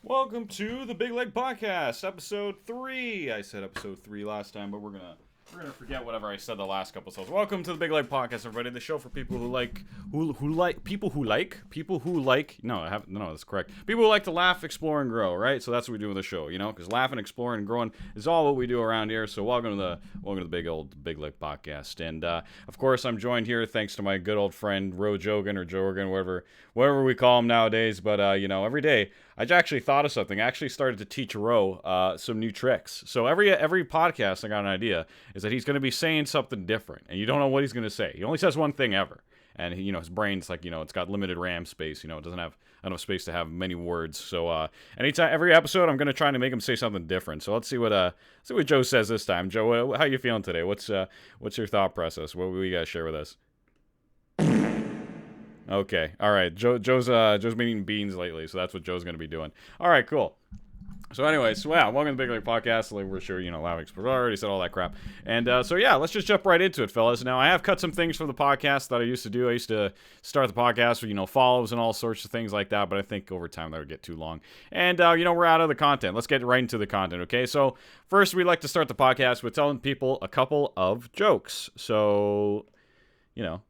Welcome to the Big Leg Podcast, episode 3. I said episode 3 last time, but we're gonna forget whatever I said the last couple episodes. Welcome to the Big Leg Podcast, everybody. The show for people who like that's correct. People who like to laugh, explore, and grow. Right, so that's what we do with the show, you know, because laughing, exploring, and growing is all what we do around here. So welcome to the Big Leg Podcast, and of course I'm joined here thanks to my good old friend Ro Jogan or Jorgen, whatever we call him nowadays. But you know, every day I actually thought of something. I actually started to teach Ro some new tricks. So every podcast I got an idea is that he's going to be saying something different, and you don't know what he's going to say. He only says one thing ever, and he, you know, his brain's like, you know, it's got limited RAM space. You know, it doesn't have enough space to have many words. So every episode, I'm going to try to make him say something different. So let's see what Joe says this time. Joe, how you feeling today? What's your thought process? What will you guys share with us? Okay, all right. Joe's been eating beans lately, so that's what Joe's going to be doing. All right, cool. So anyways, welcome to the Big League Podcast. Like we're sure, you know, Loud Explorer already said all that crap. And so yeah, let's just jump right into it, fellas. Now, I have cut some things from the podcast that I used to do. I used to start the podcast with, you know, follows and all sorts of things like that, but I think over time that would get too long. And, you know, we're out of the content. Let's get right into the content, okay? So first, we like to start the podcast with telling people a couple of jokes. So, you know,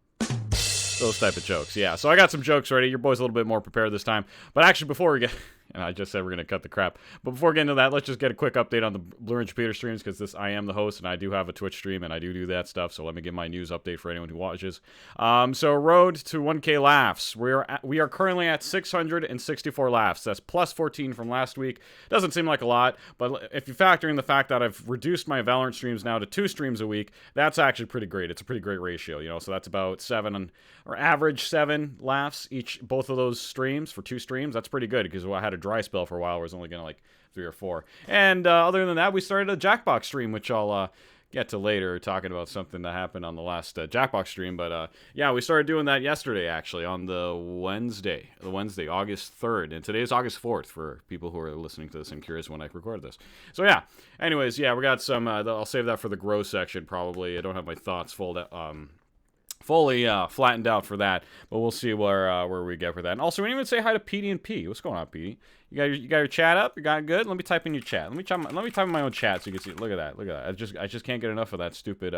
those type of jokes. Yeah, so I got some jokes ready. Your boy's a little bit more prepared this time. But actually, before we get... And I just said we're going to cut the crap. But before we get into that, let's just get a quick update on the Blue Ridge Peter streams, because I am the host, and I do have a Twitch stream, and I do that stuff. So let me give my news update for anyone who watches. So road to 1K laughs. We are currently at 664 laughs. That's plus 14 from last week. Doesn't seem like a lot, but if you factor in the fact that I've reduced my Valorant streams now to 2 streams a week, that's actually pretty great. It's a pretty great ratio, you know. So that's about 7 or average 7 laughs both of those streams for 2 streams. That's pretty good, because I had a dry spell for a while where I was only getting like 3 or 4. And other than that, we started a Jackbox stream, which I'll get to later, talking about something that happened on the last Jackbox stream. But yeah, we started doing that yesterday, actually, on the Wednesday, August 3rd. And today is August 4th for people who are listening to this and curious when I recorded this. So yeah, anyways, yeah, we got some, I'll save that for the grow section probably. I don't have my thoughts fully flattened out for that, but we'll see where we get for that. And also, we didn't even say hi to Petey and P. What's going on, Petey? You got your chat up? You got it good? Let me type in your chat. Let me type in my own chat so you can see. Look at that. I just can't get enough of that stupid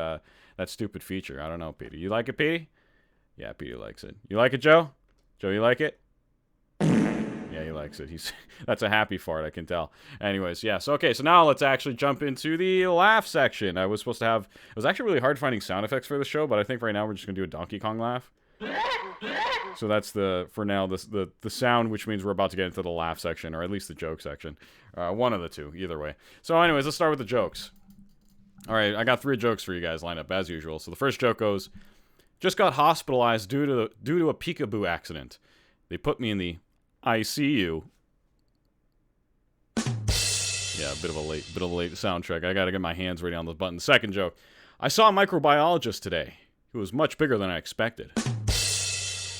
feature. I don't know, Petey. You like it, Petey? Yeah, Petey likes it. You like it, Joe? Joe, you like it? Yeah, he likes it. That's a happy fart, I can tell. Anyways, yeah. So now let's actually jump into the laugh section. It was actually really hard finding sound effects for the show, but I think right now we're just gonna do a Donkey Kong laugh. So that's the sound, which means we're about to get into the laugh section, or at least the joke section. One of the two, either way. So anyways, let's start with the jokes. All right, I got 3 jokes for you guys lined up as usual. So the first joke goes: just got hospitalized due to a peekaboo accident. They put me in the ICU. Yeah, a bit of a late soundtrack. I gotta get my hands ready on those buttons. Second joke: I saw a microbiologist today. He was much bigger than I expected.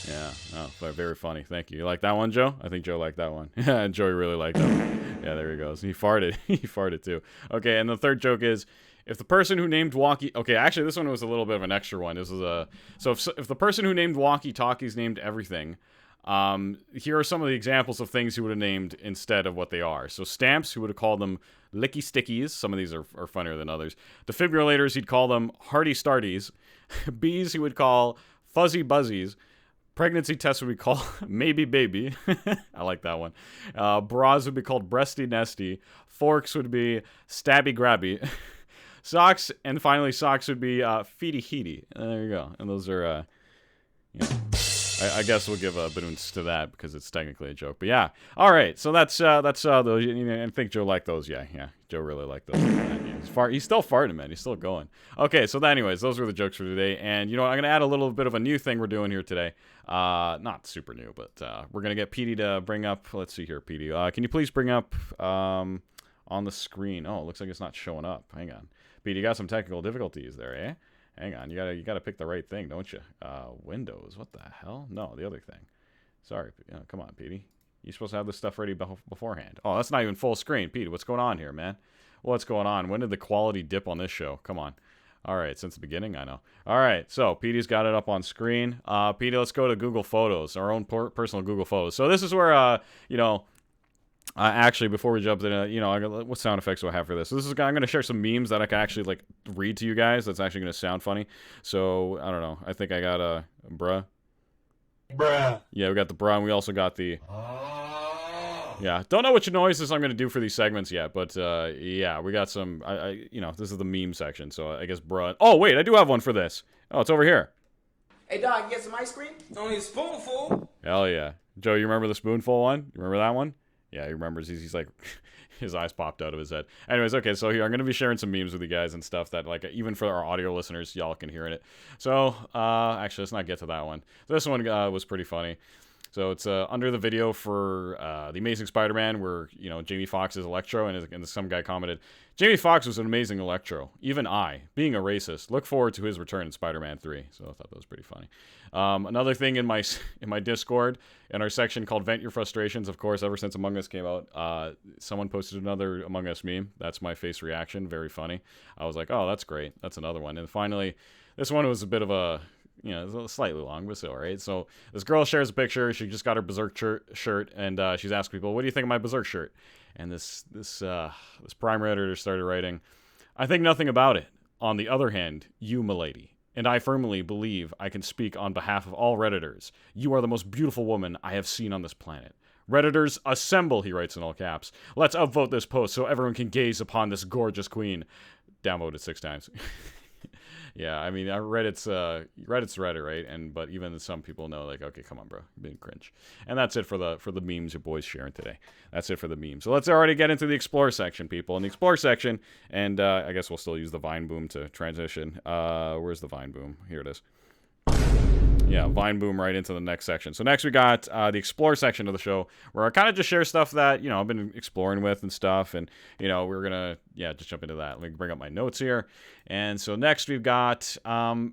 Yeah, oh, very funny. Thank you. You like that one, Joe? I think Joe liked that one. Yeah, Joey really liked that one. Yeah, there he goes. He farted. He farted too. Okay, and the third joke is: if the person who named okay, actually this one was a little bit of an extra one. This was if the person who named walkie-talkies named everything. Here are some of the examples of things he would have named instead of what they are. So stamps, he would have called them licky stickies. Some of these are funnier than others. Defibrillators, he'd call them hearty starties. Bees, he would call fuzzy buzzies. Pregnancy tests would be called maybe baby. I like that one. Bras would be called breasty nesty. Forks would be stabby grabby. Socks, and finally socks would be feety heety. There you go. And those are, I guess we'll give a boons to that because it's technically a joke. But yeah, all right. So that's those. I think Joe liked those. Yeah. Joe really liked those. He's still farting, man. He's still going. Okay. So anyways, those were the jokes for today. And you know, I'm gonna add a little bit of a new thing we're doing here today. Not super new, but we're gonna get Petey to bring up. Let's see here, Petey. Can you please bring up on the screen? Oh, it looks like it's not showing up. Hang on, Petey. You got some technical difficulties there, eh? Hang on, you gotta pick the right thing, don't you? Windows, what the hell? No, the other thing. Sorry, come on, Petey. You're supposed to have this stuff ready beforehand. Oh, that's not even full screen. Petey, what's going on here, man? What's going on? When did the quality dip on this show? Come on. All right, since the beginning, I know. All right, so Petey's got it up on screen. Petey, let's go to Google Photos, our own personal Google Photos. So this is where, actually, before we jump in, what sound effects do I have for this? So this is I'm going to share some memes that I can actually like read to you guys. That's actually going to sound funny. So I don't know. I think I got a bruh. Bruh. Yeah, we got the bruh, and we also got the. Yeah, don't know which noises I'm going to do for these segments yet, but yeah, we got some. This is the meme section, so I guess bruh. Oh wait, I do have one for this. Oh, it's over here. Hey dog, get some ice cream? It's only a spoonful. Hell yeah, Joe, you remember the spoonful one? You remember that one? Yeah, he remembers. He's like, his eyes popped out of his head. Anyways, okay, so here, I'm going to be sharing some memes with you guys and stuff that, like, even for our audio listeners, y'all can hear in it. So, actually, let's not get to that one. This one was pretty funny. So it's under the video for The Amazing Spider-Man where, Jamie Foxx is Electro, and some guy commented, Jamie Foxx was an amazing Electro. Even I, being a racist, look forward to his return in Spider-Man 3. So I thought that was pretty funny. Another thing in my Discord, in our section called Vent Your Frustrations, of course, ever since Among Us came out, someone posted another Among Us meme. That's my face reaction. Very funny. I was like, oh, that's great. That's another one. And finally, this one was a bit of a... it's slightly long, but still, right? So this girl shares a picture. She just got her Berserk shirt, and she's asking people, "What do you think of my Berserk shirt?" And this Prime Redditor started writing, "I think nothing about it. On the other hand, you, milady, and I firmly believe I can speak on behalf of all Redditors. You are the most beautiful woman I have seen on this planet. Redditors, assemble!" He writes in all caps. "Let's upvote this post so everyone can gaze upon this gorgeous queen." Downvoted 6 times. Yeah, I mean, Reddit's Reddit, right? But even some people know, like, okay, come on, bro, you're being cringe. And that's it for the memes your boys sharing today. That's it for the memes. So let's already get into the Explore section, people. In the Explore section, and I guess we'll still use the Vine Boom to transition. Where's the Vine Boom? Here it is. Yeah, Vine Boom right into the next section. So next we got the Explore section of the show, where I kind of just share stuff that, I've been exploring with and stuff. And, we're going to, just jump into that. Let me bring up my notes here. And so next we've got,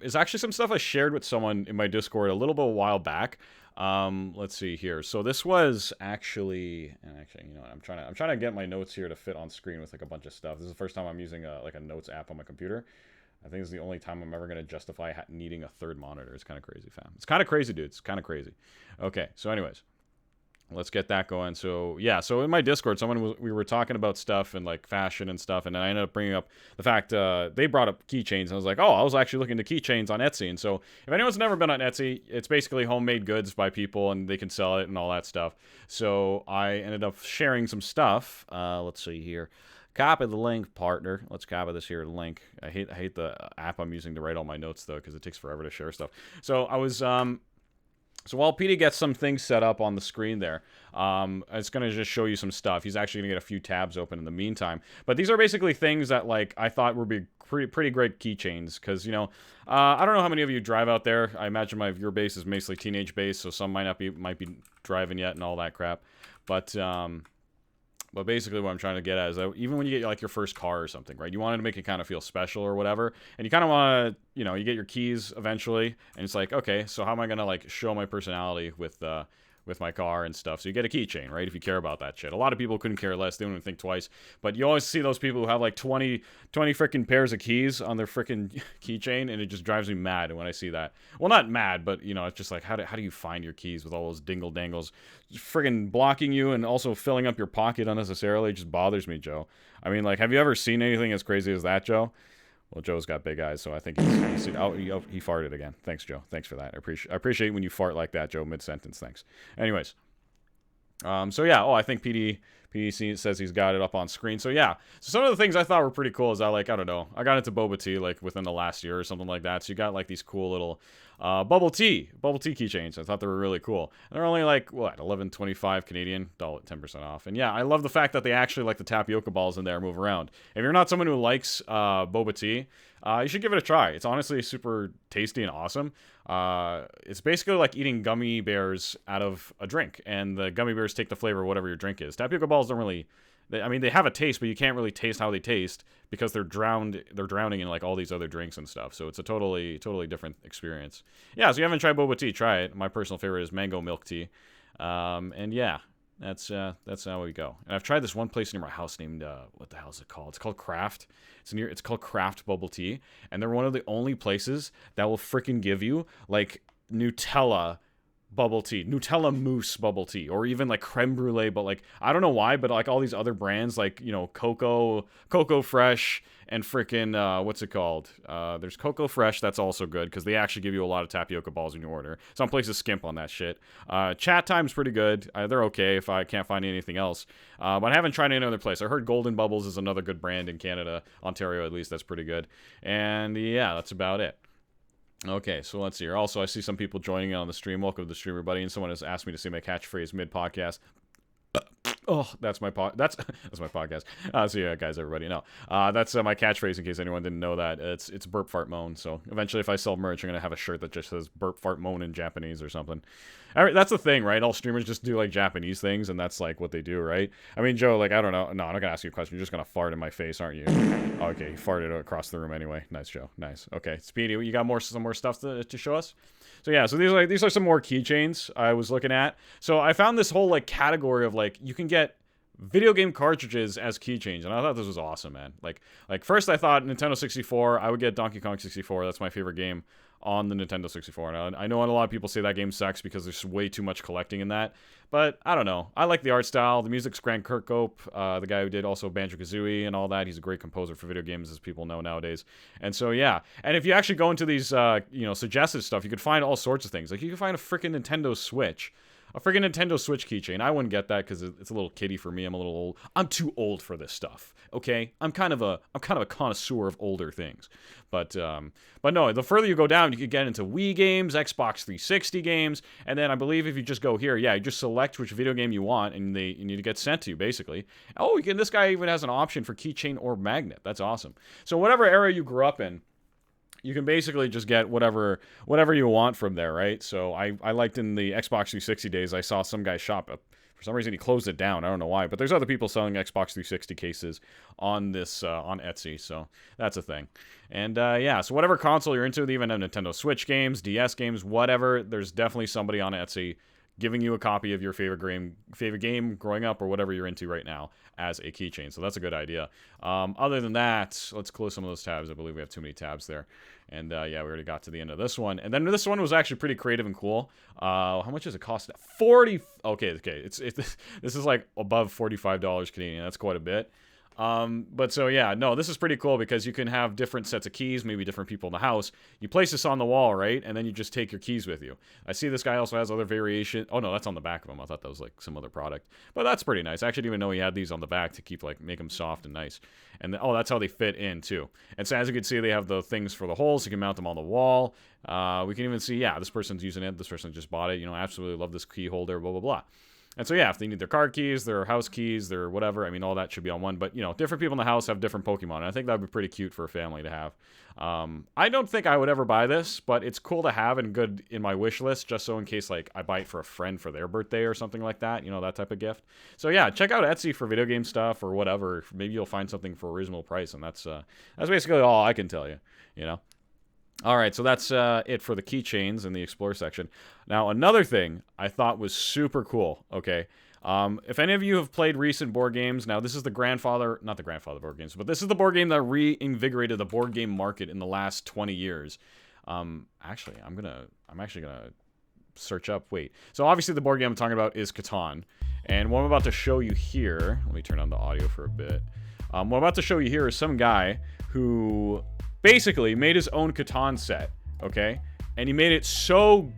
is actually some stuff I shared with someone in my Discord a little bit a while back. Let's see here. So this was actually, I'm trying to get my notes here to fit on screen with like a bunch of stuff. This is the first time I'm using a notes app on my computer. I think it's the only time I'm ever going to justify needing a third monitor. It's kind of crazy, fam. It's kind of crazy, dude. It's kind of crazy. Okay, so anyways, let's get that going. So, yeah, so in my Discord, we were talking about stuff and, like, fashion and stuff, and then I ended up bringing up the fact they brought up keychains, and I was like, oh, I was actually looking into keychains on Etsy. And so if anyone's never been on Etsy, it's basically homemade goods by people, and they can sell it and all that stuff. So I ended up sharing some stuff. Let's see here. Copy the link, partner. Let's copy this here link. I hate the app I'm using to write all my notes, though, because it takes forever to share stuff. So I was, so while Petey gets some things set up on the screen there, it's going to just show you some stuff. He's actually going to get a few tabs open in the meantime. But these are basically things that, like, I thought would be pretty great keychains, because, I don't know how many of you drive out there. I imagine my viewer base is mostly teenage base, so some might be driving yet and all that crap. But basically what I'm trying to get at is that even when you get, like, your first car or something, right, you want to make it kind of feel special or whatever, and you kind of want to, you get your keys eventually, and it's like, okay, so how am I going to, like, show my personality with my car and stuff? So you get a keychain, right, if you care about that shit. A lot of people couldn't care less. They don't even think twice. But you always see those people who have, like, 20 freaking pairs of keys on their freaking keychain, and it just drives me mad when I see that. Well, not mad, but, it's just like, how do you find your keys with all those dingle-dangles friggin' blocking you and also filling up your pocket unnecessarily? It just bothers me, Joe. I mean, like, have you ever seen anything as crazy as that, Joe? Well, Joe's got big eyes, so I think he farted again. Thanks, Joe. Thanks for that. I appreciate when you fart like that, Joe, mid-sentence. Thanks. Anyways. So yeah, I think PDC says he's got it up on screen. So yeah, so some of the things I thought were pretty cool is I don't know, I got into boba tea like within the last year or something like that. So you got like these cool little bubble tea keychains. I thought they were really cool. And they're only like what, $11.25 Canadian, 10% off. And yeah, I love the fact that they actually like the tapioca balls in there move around. If you're not someone who likes boba tea, you should give it a try. It's honestly super tasty and awesome. It's basically like eating gummy bears out of a drink, and the gummy bears take the flavor of whatever your drink is. Tapioca balls don't really, they have a taste, but you can't really taste how they taste because they're drowning in like all these other drinks and stuff. So it's a totally different experience. Yeah, so you haven't tried boba tea, try it. My personal favorite is mango milk tea. And yeah, That's how we go. And I've tried this one place near my house named what the hell is it called? It's called Craft. It's called Craft Bubble Tea, and they're one of the only places that will freaking give you like Nutella bubble tea, Nutella mousse bubble tea, or even like creme brulee, but like I don't know why, but like all these other brands like, you know, Cocoa Fresh and freaking what's it called? There's Cocoa Fresh, that's also good because they actually give you a lot of tapioca balls when you order. Some places skimp on that shit. Chat Time's pretty good. They're okay if I can't find anything else. But I haven't tried any other place. I heard Golden Bubbles is another good brand in Canada, Ontario at least. That's pretty good. And yeah, that's about it. Okay, so let's see here. Also, I see some people joining on the stream. Welcome to the stream, everybody. And someone has asked me to say my catchphrase mid-podcast. Oh, that's my that's my podcast. So yeah, guys, everybody, no, that's my catchphrase in case anyone didn't know that. It's burp fart moan. So eventually, if I sell merch, I'm gonna have a shirt that just says burp fart moan in Japanese or something. All right, that's the thing, right? All streamers just do like Japanese things, and that's like what they do, right? I mean, Joe, like I don't know. No, I'm not gonna ask you a question. You're just gonna fart in my face, aren't you? Okay, you farted across the room anyway. Nice, Joe. Nice. Okay, Speedy, you got some more stuff to show us? So yeah, so these are some more keychains I was looking at. So I found this whole like category of like you can get video game cartridges as keychains, and I thought this was awesome, man. Like first I thought Nintendo 64, I would get Donkey Kong 64. That's my favorite game on the Nintendo 64. And I know a lot of people say that game sucks because there's way too much collecting in that, but I don't know. I like the art style. The music's Grant Kirkhope, the guy who did also Banjo-Kazooie and all that. He's a great composer for video games, as people know nowadays. And so yeah, and if you actually go into these suggested stuff, you could find all sorts of things. Like you can find a freaking Nintendo Switch. A freaking Nintendo Switch keychain. I wouldn't get that because it's a little kiddie for me. I'm a little old. I'm too old for this stuff. Okay, I'm kind of a connoisseur of older things. But no, the further you go down, you could get into Wii games, Xbox 360 games, and then I believe if you just go here, yeah, you just select which video game you want, and you need to get sent to you basically. Oh, this guy even has an option for keychain or magnet. That's awesome. So whatever era you grew up in, you can basically just get whatever you want from there, right? So I liked in the Xbox 360 days, I saw some guy shop. For some reason, he closed it down. I don't know why, but there's other people selling Xbox 360 cases on this on Etsy, so that's a thing. And yeah, so whatever console you're into, they even have Nintendo Switch games, DS games, whatever. There's definitely somebody on Etsy giving you a copy of your favorite game growing up or whatever you're into right now as a keychain. So that's a good idea. Other than that, let's close some of those tabs. I believe we have too many tabs there. And yeah, we already got to the end of this one. And then this one was actually pretty creative and cool. How much does it cost? 40. Okay. This is like above $45 Canadian. That's quite a bit. But so yeah, no, this is pretty cool because you can have different sets of keys, maybe different people in the house. You place this on the wall, right? And then you just take your keys with you. I see this guy also has other variation. Oh no, that's on the back of him. I thought that was like some other product, but that's pretty nice. I actually didn't even know he had these on the back to keep make them soft and nice. And oh, that's how they fit in too. And so as you can see, they have the things for the holes. You can mount them on the wall. We can even see, yeah, this person's using it. This person just bought it. Absolutely love this key holder, blah, blah, blah. And so, yeah, if they need their card keys, their house keys, their whatever, I mean, all that should be on one. But, different people in the house have different Pokemon. And I think that would be pretty cute for a family to have. I don't think I would ever buy this, but it's cool to have and good in my wish list, just so in case, I buy it for a friend for their birthday or something like that, that type of gift. So, yeah, check out Etsy for video game stuff or whatever. Maybe you'll find something for a reasonable price, and that's basically all I can tell you, All right, so that's it for the keychains in the Explore section. Now, another thing I thought was super cool, okay? If any of you have played recent board games, now this is not the grandfather board games, but this is the board game that reinvigorated the board game market in the last 20 years. Actually, I'm actually gonna search up, wait. So obviously the board game I'm talking about is Catan. And what I'm about to show you here, let me turn on the audio for a bit. What I'm about to show you here is some guy who basically made his own Catan set, okay? And he made it so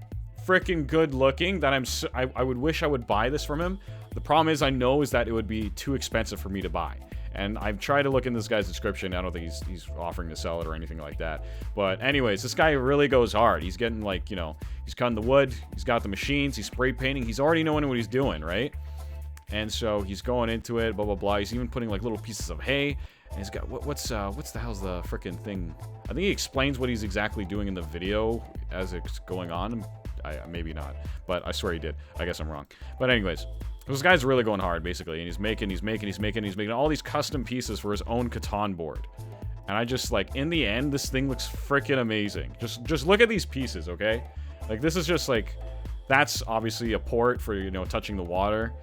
freaking good looking that I would wish I would buy this from him. The problem is that it would be too expensive for me to buy. And I've tried to look in this guy's description. I don't think he's offering to sell it or anything like that. But anyways, this guy really goes hard. He's getting he's cutting the wood. He's got the machines. He's spray painting. He's already knowing what he's doing, right? And so he's going into it, blah, blah, blah. He's even putting little pieces of hay. And he's got, what's the hell's the frickin' thing? I think he explains what he's exactly doing in the video as it's going on. Maybe not, but I swear he did. I guess I'm wrong. But anyways, this guy's really going hard, basically. And he's making all these custom pieces for his own Catan board. And I just, in the end, this thing looks frickin' amazing. Just look at these pieces, okay? This is just, that's obviously a port for, touching the water.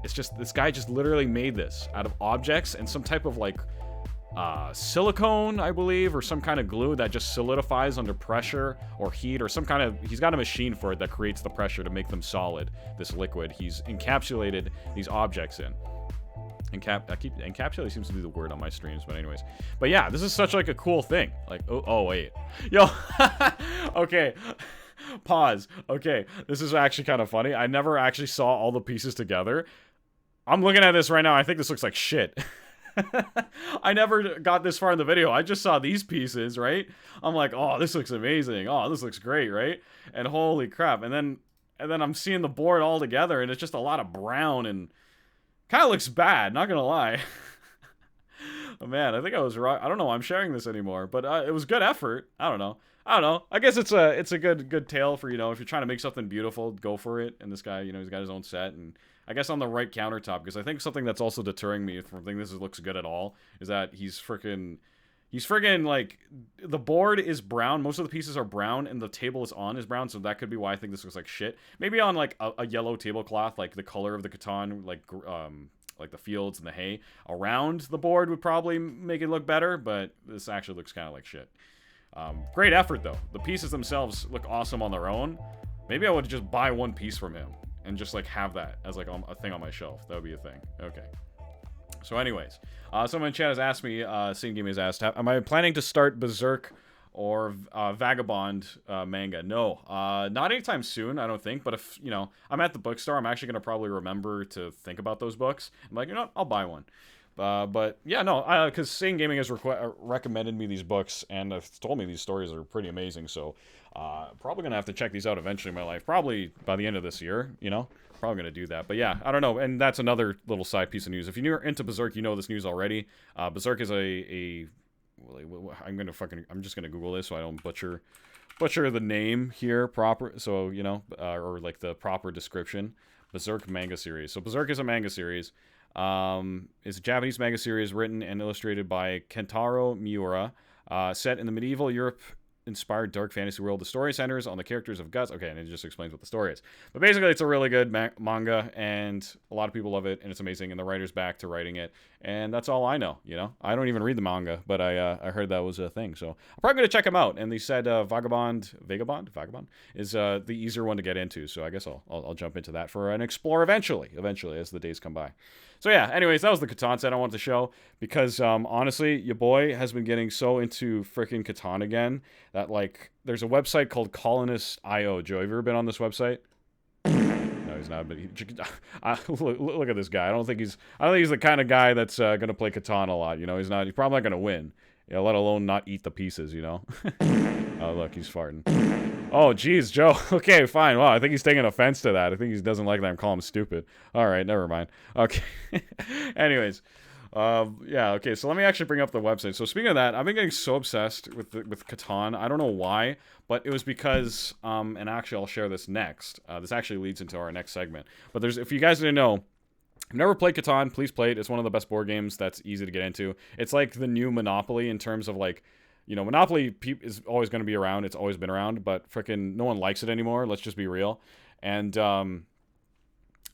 It's just, this guy just literally made this out of objects and some type of like silicone, I believe, or some kind of glue that just solidifies under pressure or heat or some kind of, he's got a machine for it that creates the pressure to make them solid, this liquid he's encapsulated these objects in. Encapsulate seems to be the word on my streams, but anyways. But yeah, this is such like a cool thing. Like, oh wait. Yo, okay. Pause. Okay, this is actually kind of funny. I never actually saw all the pieces together. I'm looking at this right now. I think this looks like shit. I never got this far in the video. I just saw these pieces, right? I'm like, oh, this looks amazing. Oh, this looks great, right? And holy crap. And then I'm seeing the board all together, and it's just a lot of brown and kind of looks bad, not gonna lie. Oh, man, I think I was right. I don't know why I'm sharing this anymore, but it was good effort. I don't know. I guess it's a good tale for, you know, if you're trying to make something beautiful, go for it. And this guy, you know, he's got his own set, and I guess on the right countertop, because I think something that's also deterring me from thinking this looks good at all is that he's freaking like, the board is brown, most of the pieces are brown, and the table is brown, so that could be why I think this looks like shit. Maybe on like a yellow tablecloth, like the color of the Catan, like the fields and the hay around the board would probably make it look better, but this actually looks kind of like shit. Great effort though. The pieces themselves look awesome on their own. Maybe I would just buy one piece from him and just like have that as like a thing on my shelf. That would be a thing. Okay. So anyways, someone in chat has asked me, Scene Gaming has asked, am I planning to start Berserk or Vagabond manga? No, not anytime soon, I don't think. But if, you know, I'm at the bookstore, I'm actually going to probably remember to think about those books. I'm like, you know what, I'll buy one. But yeah, no, because Scene Gaming has recommended me these books and told me these stories are pretty amazing. So probably going to have to check these out eventually in my life. Probably by the end of this year, you know. Probably gonna do that, but yeah, I don't know. And that's another little side piece of news. If you're into Berserk, you know this news already. Berserk is I'm just gonna Google this so I don't butcher the name here proper. So you know, or like the proper description. Berserk manga series. So Berserk is a manga series. It's a Japanese manga series written and illustrated by Kentaro Miura. Set in the medieval Europe inspired dark fantasy world. The story centers on the characters of Guts. Okay, and it just explains what the story is. But basically, it's a really good manga, and a lot of people love it, and it's amazing, and the writer's back to writing it, and that's all I know, you know? I don't even read the manga, but I heard that was a thing, so I'm probably going to check them out, and they said Vagabond is the easier one to get into, so I guess I'll jump into that for an explore eventually, as the days come by. So yeah, anyways, that was the Catan set I wanted to show, because honestly, your boy has been getting so into freaking Catan again, that like, there's a website called Colonist.io. Joe, have you ever been on this website? No, he's not, but look at this guy. I don't think he's the kind of guy that's gonna play Catan a lot, you know? He's probably not gonna win, you know, let alone not eat the pieces, you know? Oh, look, he's farting. Oh, geez, Joe. Okay, fine. Well, I think he's taking offense to that. I think he doesn't like that I'm calling him stupid. All right, never mind. Okay. Anyways, yeah, okay, so let me actually bring up the website. So speaking of that, I've been getting so obsessed with Catan. I don't know why, but it was because, and actually I'll share this next. This actually leads into our next segment. But if you guys didn't know, I've never played Catan, please play it. It's one of the best board games that's easy to get into. It's like the new Monopoly in terms of like, you know, Monopoly is always going to be around. It's always been around, but freaking no one likes it anymore. Let's just be real. And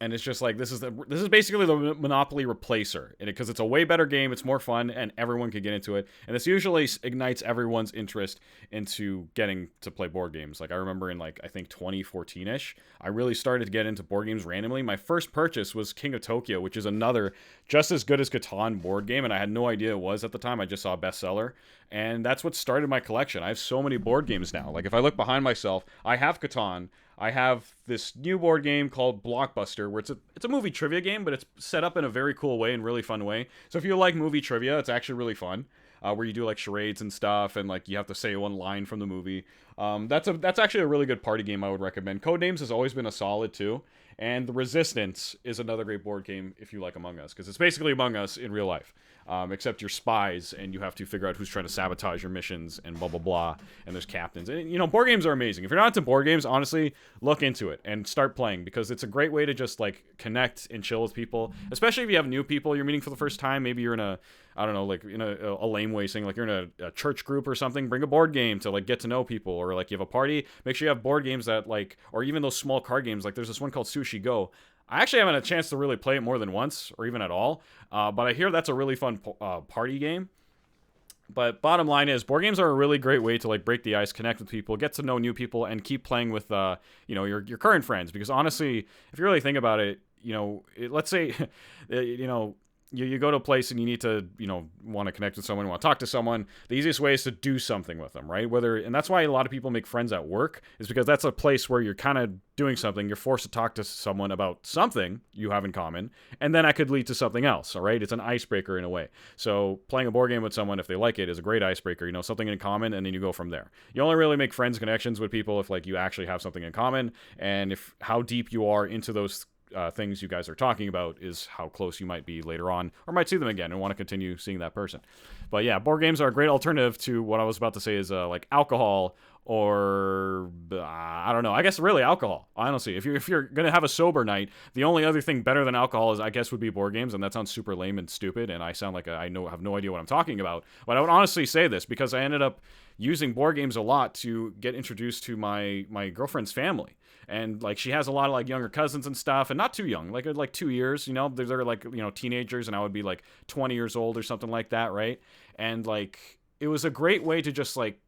it's just like, this is basically the Monopoly replacer, because it's a way better game, it's more fun, and everyone can get into it. And this usually ignites everyone's interest into getting to play board games. Like I remember in like, I think 2014-ish, I really started to get into board games randomly. My first purchase was King of Tokyo, which is another just as good as Catan board game, and I had no idea it was at the time. I just saw a bestseller, and that's what started my collection. I have so many board games now. Like if I look behind myself, I have Catan. I have this new board game called Blockbuster, where it's a movie trivia game, but it's set up in a very cool way and really fun way. So if you like movie trivia, it's actually really fun. Where you do like charades and stuff, and like you have to say one line from the movie. That's actually a really good party game I would recommend. Codenames has always been a solid too. And The Resistance is another great board game if you like Among Us, because it's basically Among Us in real life. Except you're spies, and you have to figure out who's trying to sabotage your missions, and blah, blah, blah, and there's captains. And, you know, board games are amazing. If you're not into board games, honestly, look into it, and start playing, because it's a great way to just, like, connect and chill with people, especially if you have new people you're meeting for the first time. Maybe you're in a, I don't know, like, in a lame way saying, like, you're in a church group or something, bring a board game to, like, get to know people, or, like, you have a party, make sure you have board games that, like, or even those small card games, like, there's this one called Sushi Go. I actually haven't had a chance to really play it more than once or even at all. But I hear that's a really fun party game. But bottom line is, board games are a really great way to like break the ice, connect with people, get to know new people, and keep playing with your current friends. Because honestly, if you really think about it, let's say you go to a place and you need to, want to connect with someone, want to talk to someone. The easiest way is to do something with them, right? And that's why a lot of people make friends at work, is because that's a place where you're kind of doing something. You're forced to talk to someone about something you have in common, and then that could lead to something else, all right? It's an icebreaker in a way. So playing a board game with someone, if they like it, is a great icebreaker, something in common, and then you go from there. You only really make friends, connections with people if like you actually have something in common, and if how deep you are into those things you guys are talking about is how close you might be later on, or might see them again and want to continue seeing that person. But yeah, board games are a great alternative to what I was about to say is like alcohol, or I don't know. I guess really alcohol. Honestly, if you're gonna have a sober night, the only other thing better than alcohol is, I guess, would be board games, and that sounds super lame and stupid, and I sound like I have no idea what I'm talking about. But I would honestly say this because I ended up using board games a lot to get introduced to my girlfriend's family. And like she has a lot of like younger cousins and stuff, and not too young, like 2 years, they're like teenagers, and I would be like 20 years old or something like that, right? And like it was a great way to just like,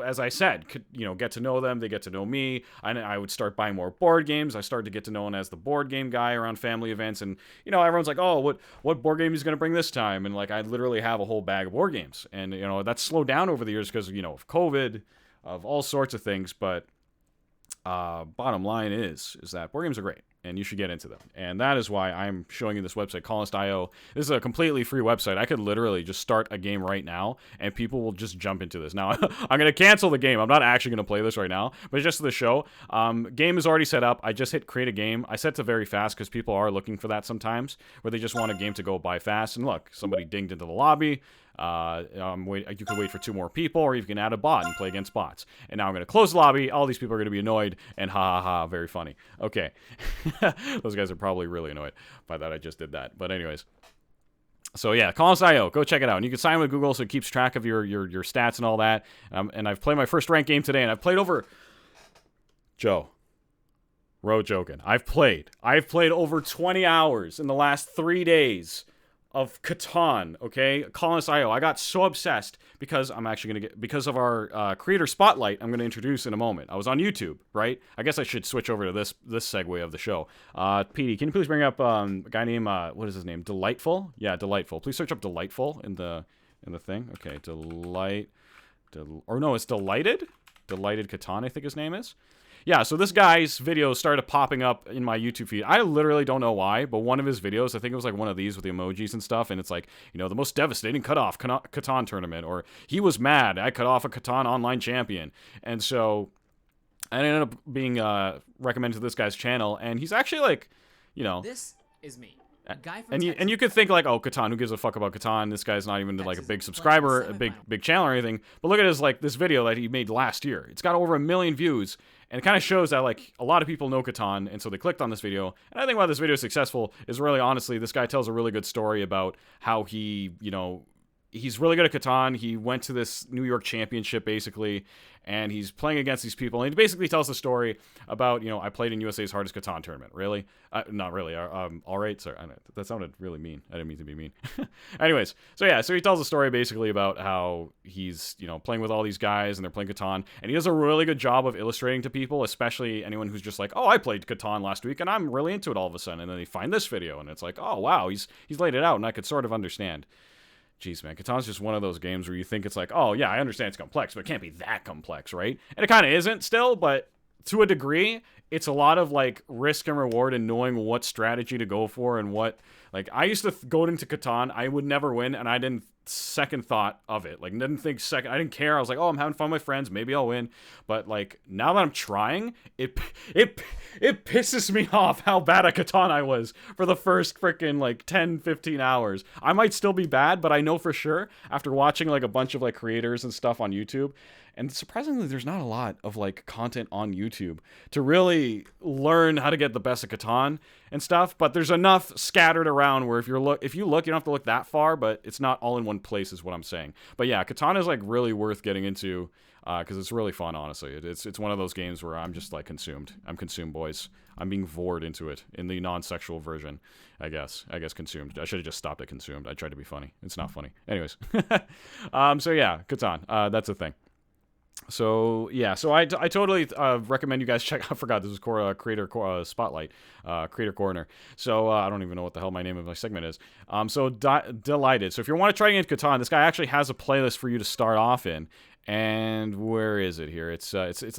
as I said, get to know them. They get to know me. I would start buying more board games. I started to get to know him as the board game guy around family events, and everyone's like, oh, what board game is gonna bring this time? And like I literally have a whole bag of board games, and that's slowed down over the years because of COVID, of all sorts of things, but. Bottom line is that board games are great, and you should get into them. And that is why I'm showing you this website, Colonist.io. This is a completely free website. I could literally just start a game right now, and people will just jump into this. Now, I'm going to cancel the game. I'm not actually going to play this right now, but just for the show. Game is already set up. I just hit create a game. I set to very fast because people are looking for that sometimes, where they just want a game to go by fast. And look, somebody dinged into the lobby. You could wait for 2 more people, or you can add a bot and play against bots. And now I'm going to close the lobby. All these people are going to be annoyed, and ha ha ha, very funny. Okay. Those guys are probably really annoyed by that I just did that. But anyways. So yeah, Colonist.io, go check it out. And you can sign with Google so it keeps track of your stats and all that. And I've played my first ranked game today, and I've played over... Joe. Road joking. I've played over 20 hours in the last 3 days of Catan, okay? Colonist.io. I got so obsessed because because of our creator spotlight I'm going to introduce in a moment. I was on YouTube, right? I guess I should switch over to this segue of the show. Petey, can you please bring up a guy named, what is his name? Delightful? Yeah, Delightful. Please search up Delightful in the thing. Okay, it's Delighted? Delighted Catan, I think his name is. Yeah, so this guy's videos started popping up in my YouTube feed. I literally don't know why, but one of his videos, I think it was like one of these with the emojis and stuff, and it's like, the most devastating cutoff Catan tournament, or he was mad, I cut off a Catan online champion. And so I ended up being recommended to this guy's channel, and he's actually like, This is me. And you could think like, oh, Catan, who gives a fuck about Catan? This guy's not even like a big subscriber, a big channel or anything. But look at his this video that he made last year. It's got over 1 million views, and it kind of shows that like a lot of people know Catan, and so they clicked on this video. And I think why this video is successful is really honestly, this guy tells a really good story about how he, he's really good at Catan. He went to this New York championship, basically, and he's playing against these people. And he basically tells the story about, I played in USA's hardest Catan tournament. Really? Not really. All right. Sorry. That sounded really mean. I didn't mean to be mean. Anyways, so he tells a story basically about how he's, playing with all these guys, and they're playing Catan. And he does a really good job of illustrating to people, especially anyone who's just like, oh, I played Catan last week, and I'm really into it all of a sudden. And then they find this video, and it's like, oh, wow, he's laid it out, and I could sort of understand. Jeez, man, Catan's just one of those games where you think it's like, oh, yeah, I understand it's complex, but it can't be that complex, right? And it kind of isn't still, but to a degree, it's a lot of, like, risk and reward and knowing what strategy to go for and what... Like, I used to go into Catan, I would never win, and I didn't second thought of it. Like, didn't think second... I didn't care. I was like, oh, I'm having fun with my friends. Maybe I'll win. But, like, now that I'm trying, it pisses me off how bad at Catan I was for the first freaking, like, 10, 15 hours. I might still be bad, but I know for sure, after watching, like, a bunch of, like, creators and stuff on YouTube... And surprisingly, there's not a lot of, like, content on YouTube to really learn how to get the best of Catan and stuff. But there's enough scattered around where if you look, you don't have to look that far, but it's not all in one place is what I'm saying. But yeah, Catan is, like, really worth getting into. because it's really fun, honestly. It's one of those games where I'm just like consumed. I'm consumed, boys. I'm being vored into it in the non-sexual version, I guess. Consumed. I should have just stopped at consumed. I tried to be funny. It's not funny. Anyways. So yeah, Catan. That's a thing. So yeah, so I totally recommend you guys check. I forgot this was Creator Spotlight, Creator Corner. So I don't even know what the hell my name of my segment is. So delighted. So if you want to try to get Catan, this guy actually has a playlist for you to start off in. And where is it here? It's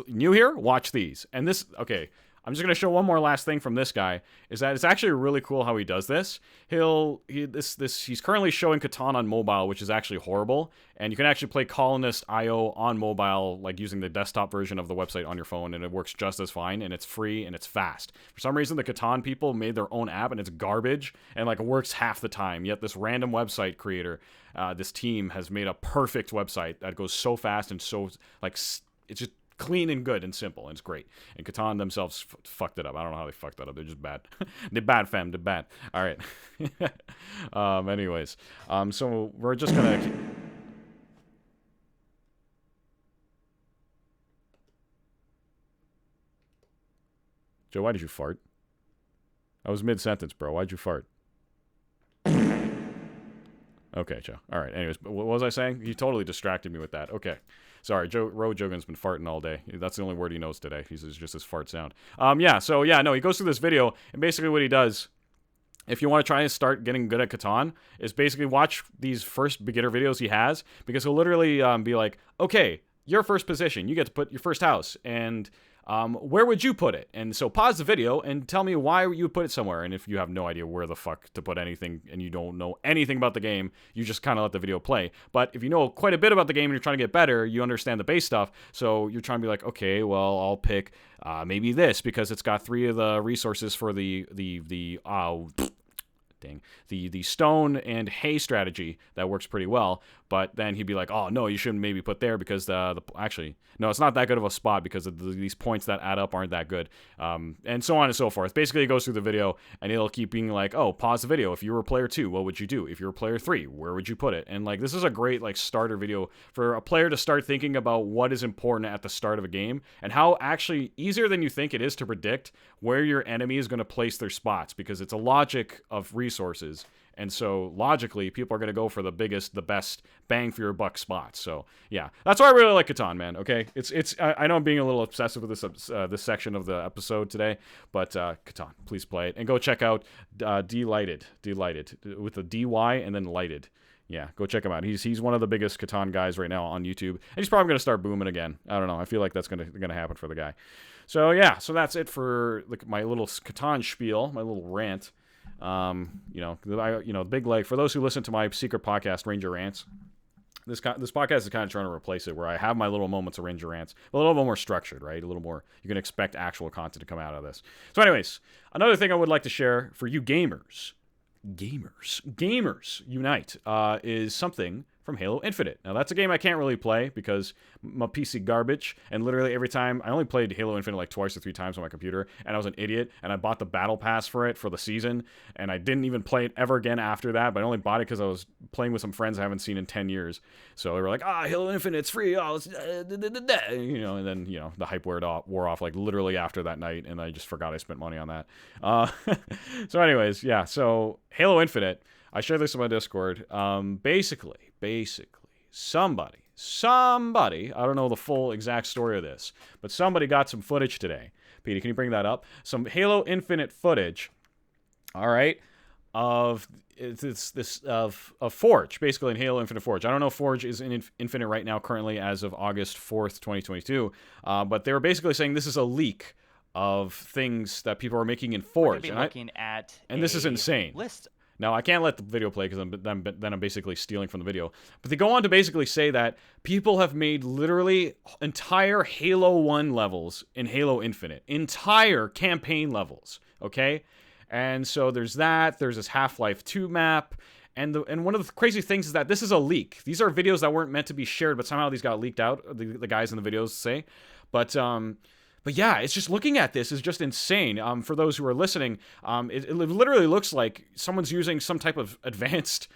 new here. Watch these. And this, okay. I'm just gonna show one more last thing from this guy. Is that it's actually really cool how he does this. He's currently showing Catan on mobile, which is actually horrible. And you can actually play Colonist.io on mobile, like using the desktop version of the website on your phone, and it works just as fine. And it's free and it's fast. For some reason, the Catan people made their own app, and it's garbage and like works half the time. Yet this random website creator, this team has made a perfect website that goes so fast and so like it's just clean and good and simple, and it's great. And Catan themselves fucked it up. I don't know how they fucked that up. They're just bad. They're bad, fam. They're bad. All right. Anyways, so we're just gonna. Joe, why did you fart? I was mid-sentence, bro. Why'd you fart? Okay, Joe. All right. Anyways, what was I saying? You totally distracted me with that. Okay. Sorry, Road Jogan's been farting all day. That's the only word he knows today. He's just his fart sound. Yeah, so yeah, no, he goes through this video, and basically what he does, if you want to try and start getting good at Catan, is basically watch these first beginner videos he has, because he'll literally be like, okay, your first position, you get to put your first house, and where would you put it? And so pause the video and tell me why you would put it somewhere. And if you have no idea where the fuck to put anything and you don't know anything about the game, you just kind of let the video play. But if you know quite a bit about the game and you're trying to get better, you understand the base stuff. So you're trying to be like, okay, well, I'll pick maybe this because it's got 3 of the resources for the stone and hay strategy that works pretty well. But then he'd be like, oh no, you shouldn't maybe put there because actually no, it's not that good of a spot because of these points that add up aren't that good, and so on and so forth. Basically, he goes through the video and it'll keep being like, oh, pause the video. If you were player 2, what would you do? If you were player 3, where would you put it? And like, this is a great like starter video for a player to start thinking about what is important at the start of a game and how actually easier than you think it is to predict where your enemy is going to place their spots, because it's a logic of resources. And so logically, people are going to go for the biggest, the best bang for your buck spots. So yeah, that's why I really like Catan, man. Okay, I know I'm being a little obsessive with this section of the episode today, but Catan, please play it and go check out Delighted with the DY and then Lighted. Yeah, go check him out. He's one of the biggest Catan guys right now on YouTube, and he's probably going to start booming again. I don't know. I feel like that's going to happen for the guy. So yeah, so that's it for my little Catan spiel, my little rant. Big leg for those who listen to my secret podcast, Ranger Rants. This podcast is kind of trying to replace it, where I have my little moments of Ranger Rants, but a little bit more structured, right? A little more, you can expect actual content to come out of this. So anyways, another thing I would like to share for you gamers unite, is something from Halo Infinite. Now, that's a game I can't really play because my PC garbage, and literally every time, I only played Halo Infinite like 2 or 3 times on my computer, and I was an idiot, and I bought the Battle Pass for it for the season, and I didn't even play it ever again after that, but I only bought it because I was playing with some friends I haven't seen in 10 years. So they were like, Halo Infinite, it's free, let's, and then, the hype wore off like literally after that night, and I just forgot I spent money on that. So anyways, yeah, so Halo Infinite, I shared this on my Discord. Basically, somebody, I don't know the full exact story of this, but somebody got some footage today. Petey, can you bring that up? Some Halo Infinite footage, all right, of Forge, basically in Halo Infinite Forge. I don't know if Forge is in Infinite right now currently as of August 4th, 2022, but they were basically saying this is a leak of things that people are making in Forge. And this is insane. List. Now, I can't let the video play because then I'm basically stealing from the video. But they go on to basically say that people have made literally entire Halo 1 levels in Halo Infinite. Entire campaign levels, okay? And so there's that. There's this Half-Life 2 map. And one of the crazy things is that this is a leak. These are videos that weren't meant to be shared, but somehow these got leaked out, the guys in the videos say. But yeah, it's just looking at this is just insane. For those who are listening, it literally looks like someone's using some type of advanced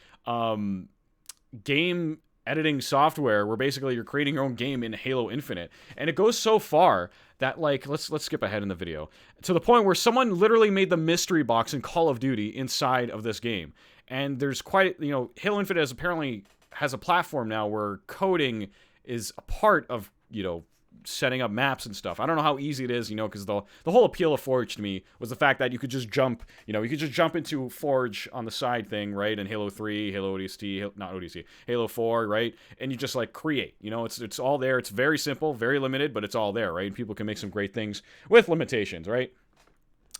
game editing software where basically you're creating your own game in Halo Infinite. And it goes so far that, like, let's skip ahead in the video, to the point where someone literally made the mystery box in Call of Duty inside of this game. And there's quite, you know, Halo Infinite apparently has a platform now where coding is a part of, you know, setting up maps and stuff. I don't know how easy it is, you know, because the whole appeal of Forge to me was the fact that you could just jump, you know, you could just jump into Forge on the side thing, right? In Halo 3, Halo ODST, not ODST, Halo 4, right? And you just like create, you know, it's all there. It's very simple, very limited, but it's all there, right? And people can make some great things with limitations, right?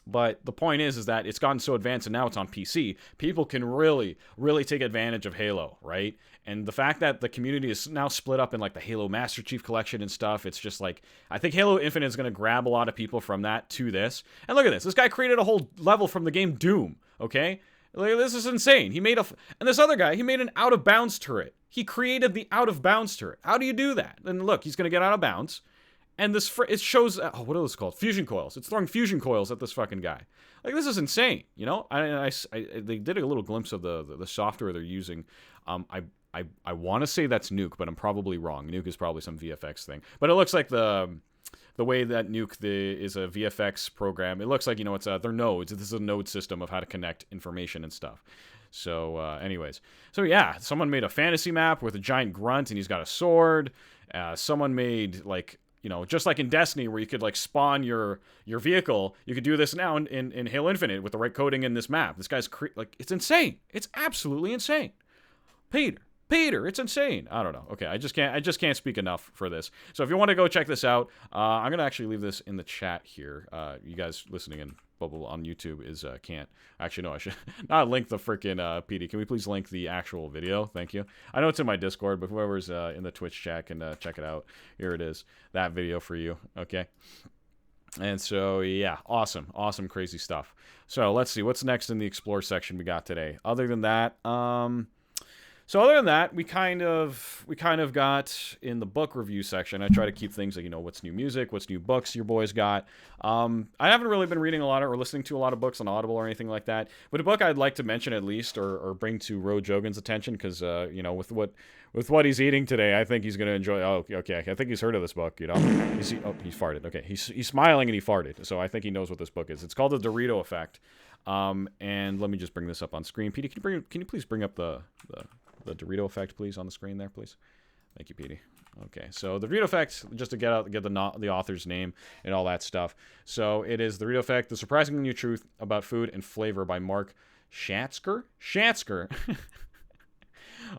But the point is that it's gotten so advanced and now it's on PC. People can really, really take advantage of Halo, right? And the fact that the community is now split up in like the Halo Master Chief Collection and stuff, it's just like, I think Halo Infinite is going to grab a lot of people from that to this. And look at this. This guy created a whole level from the game Doom, okay? Like, this is insane. He made and this other guy, he made an out-of-bounds turret. He created the out-of-bounds turret. How do you do that? And look, he's going to get out of bounds. And it shows, what are those called? Fusion coils. It's throwing fusion coils at this fucking guy. Like, this is insane, you know? They did a little glimpse of the software they're using. I want to say that's Nuke, but I'm probably wrong. Nuke is probably some VFX thing. But it looks like the way that Nuke is a VFX program, it looks like, you know, it's they're nodes. This is a node system of how to connect information and stuff. So, anyways. So, yeah, someone made a fantasy map with a giant grunt, and he's got a sword. Someone made, like, you know, just like in Destiny where you could like spawn your vehicle, you could do this now in Halo Infinite with the right coding in this map. This guy's like, it's insane. It's absolutely insane. Peter, it's insane. I don't know. Okay, I just can't speak enough for this. So if you want to go check this out, I'm gonna actually leave this in the chat here. You guys listening in bubble on YouTube can't. Actually, no, I should not link the freaking PD. Can we please link the actual video? Thank you. I know it's in my Discord, but whoever's in the Twitch chat can check it out. Here it is, that video for you. Okay. And so, yeah, awesome, crazy stuff. So let's see what's next in the explore section we got today. Other than that, we kind of got in the book review section. I try to keep things like, you know, what's new music, what's new books your boys got. I haven't really been reading a lot or listening to a lot of books on Audible or anything like that. But a book I'd like to mention at least, or bring to Ro Jogan's attention, because you know, with what he's eating today, I think he's gonna enjoy. Oh, okay, I think he's heard of this book. You know, he farted. Okay, he's smiling and he farted. So I think he knows what this book is. It's called The Dorito Effect. And let me just bring this up on screen. Petey, can you please bring up the Dorito Effect, please, on the screen there, please? Thank you, Petey. Okay, so the Dorito Effect, just to get the author's name and all that stuff. So it is The Dorito Effect, The Surprisingly New Truth About Food and Flavor by Mark Schatzker?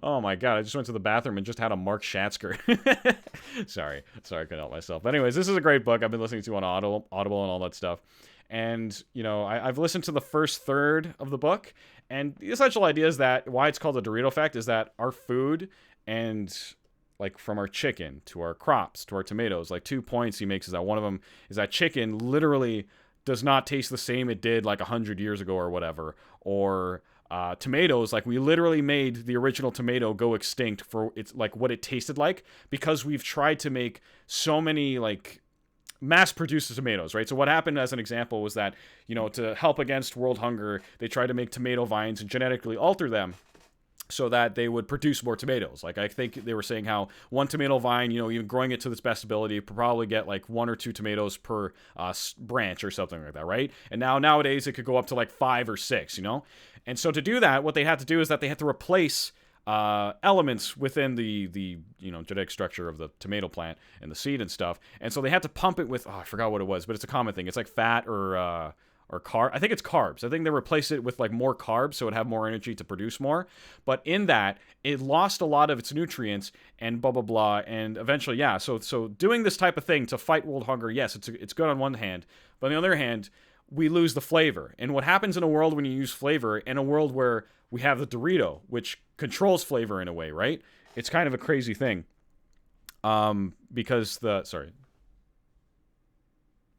Oh my god, I just went to the bathroom and just had a Mark Schatzker. Sorry, I couldn't help myself. But anyways, this is a great book I've been listening to on Audible and all that stuff. And, you know, I've listened to the first third of the book, and the essential idea is that why it's called the Dorito Effect is that our food, and like from our chicken to our crops to our tomatoes, like 2 points he makes is that one of them is that chicken literally does not taste the same it did like 100 years ago or whatever, or tomatoes, like we literally made the original tomato go extinct for it's like what it tasted like, because we've tried to make so many like mass-produced tomatoes, right? So what happened, as an example, was that, you know, to help against world hunger, they tried to make tomato vines and genetically alter them so that they would produce more tomatoes. Like, I think they were saying how one tomato vine, you know, even growing it to its best ability, you probably get like 1 or 2 tomatoes per branch or something like that, right? And nowadays it could go up to like 5 or 6, you know? And so to do that, what they had to do is that they had to replace elements within the you know, genetic structure of the tomato plant and the seed and stuff. And so they had to pump it with, I forgot what it was, but it's a common thing. It's like fat or carb. I think it's carbs. I think they replaced it with like more carbs so it'd have more energy to produce more. But in that, it lost a lot of its nutrients and blah, blah, blah. And eventually, yeah, so doing this type of thing to fight world hunger, yes, it's good on one hand. But on the other hand, we lose the flavor. And what happens in a world when you use flavor, in a world where we have the Dorito, which controls flavor in a way, right? It's kind of a crazy thing. Because sorry.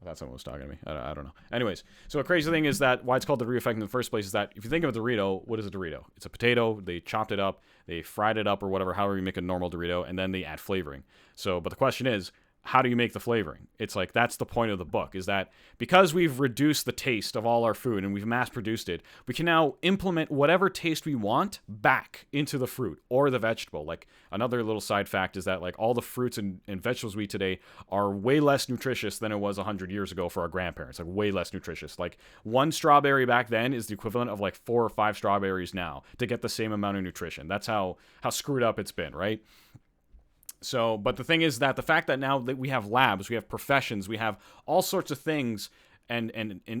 I thought someone was talking to me. I don't know. Anyways, so a crazy thing is that why it's called the Dorito Effect in the first place is that if you think of a Dorito, what is a Dorito? It's a potato. They chopped it up. They fried it up or whatever, however you make a normal Dorito, and then they add flavoring. So, but the question is, how do you make the flavoring? It's like, that's the point of the book, is that because we've reduced the taste of all our food and we've mass produced it, we can now implement whatever taste we want back into the fruit or the vegetable. Like, another little side fact is that, like, all the fruits and vegetables we eat today are way less nutritious than it was 100 years ago for our grandparents. Like, way less nutritious. Like, one strawberry back then is the equivalent of like 4 or 5 strawberries now to get the same amount of nutrition. That's how screwed up it's been, right? So, but the thing is that the fact that now that we have labs, we have professions, we have all sorts of things and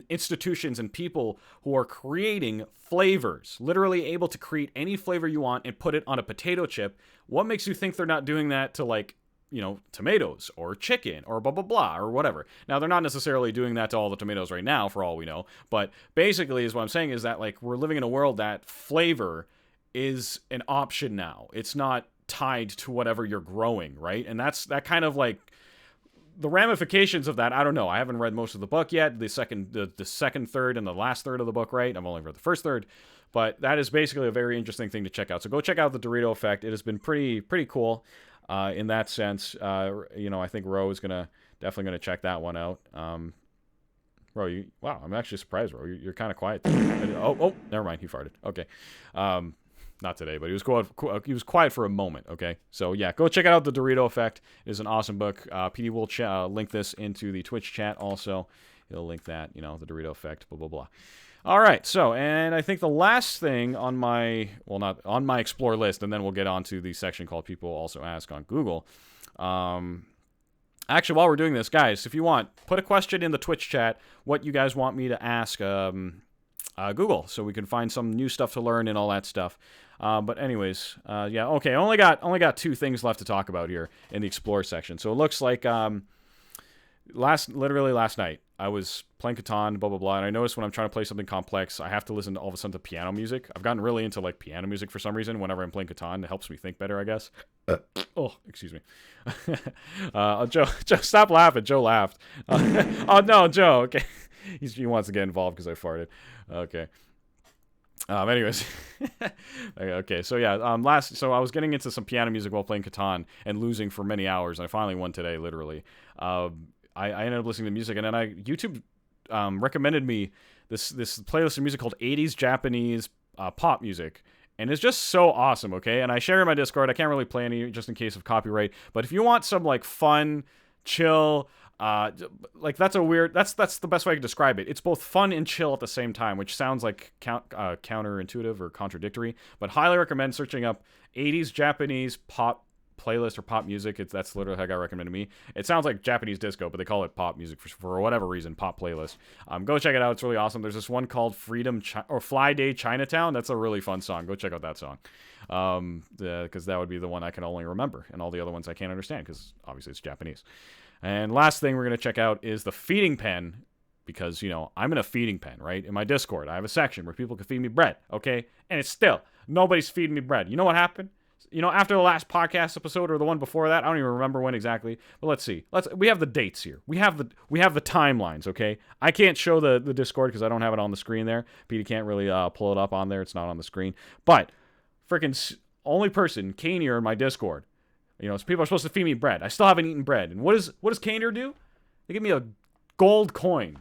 institutions and people who are creating flavors, literally able to create any flavor you want and put it on a potato chip. What makes you think they're not doing that to, like, you know, tomatoes or chicken or blah, blah, blah, or whatever? Now, they're not necessarily doing that to all the tomatoes right now, for all we know. But basically, is what I'm saying is that, like, we're living in a world that flavor is an option now. It's not tied to whatever you're growing, right? And that kind of, like, the ramifications of that, I don't know. I haven't read most of the book yet. The second third and the last third of the book, right? I've only read the first third, but that is basically a very interesting thing to check out. So go check out the Dorito Effect. It has been pretty cool in that sense. You know, I think Ro is definitely gonna check that one out. Ro, wow, I'm actually surprised, Ro. You're kind of quiet. Oh, never mind. He farted. Okay. Not today, but he was quiet for a moment, okay? So, yeah, go check out The Dorito Effect. It is an awesome book. PD will link this into the Twitch chat also. He'll link that, you know, The Dorito Effect, blah, blah, blah. All right, so, and I think the last thing on my, well, not on my Explore list, and then we'll get on to the section called People Also Ask on Google. Actually, while we're doing this, guys, if you want, put a question in the Twitch chat, what you guys want me to ask Google, so we can find some new stuff to learn and all that stuff. But anyways, yeah, okay, only got 2 things left to talk about here in the Explore section. So it looks like literally last night, I was playing Catan, blah, blah, blah, and I noticed when I'm trying to play something complex, I have to listen to all of a sudden to piano music. I've gotten really into, like, piano music for some reason whenever I'm playing Catan. It helps me think better, I guess. Oh, excuse me. Joe, stop laughing. Joe laughed. Oh, no, Joe, okay. He wants to get involved because I farted. Okay. Anyways. Okay, so yeah, so I was getting into some piano music while playing Catan and losing for many hours, and I finally won today, literally. I ended up listening to music, and then YouTube recommended me this playlist of music called 80s Japanese pop music. And it's just so awesome, okay? And I share in my Discord. I can't really play any just in case of copyright. But if you want some, like, fun, chill, like, that's the best way I can describe it. It's both fun and chill at the same time, which sounds like counterintuitive or contradictory. But highly recommend searching up 80s Japanese pop playlist or pop music. That's literally how it got recommended to me. It sounds like Japanese disco, but they call it pop music for whatever reason. Pop playlist. Go check it out. It's really awesome. There's this one called Fly Day Chinatown. That's a really fun song. Go check out that song. Because that would be the one I can only remember, and all the other ones I can't understand because obviously it's Japanese. And last thing we're going to check out is the feeding pen, because, you know, I'm in a feeding pen, right? In my Discord, I have a section where people can feed me bread, okay? And it's still, nobody's feeding me bread. You know what happened? You know, after the last podcast episode or the one before that, I don't even remember when exactly. But let's see. We have the dates here. We have the timelines, okay? I can't show the Discord because I don't have it on the screen there. Petey can't really pull it up on there. It's not on the screen. But freaking only person, Kanier, in my Discord. You know, so people are supposed to feed me bread. I still haven't eaten bread. And what does Kanier do? They give me a gold coin.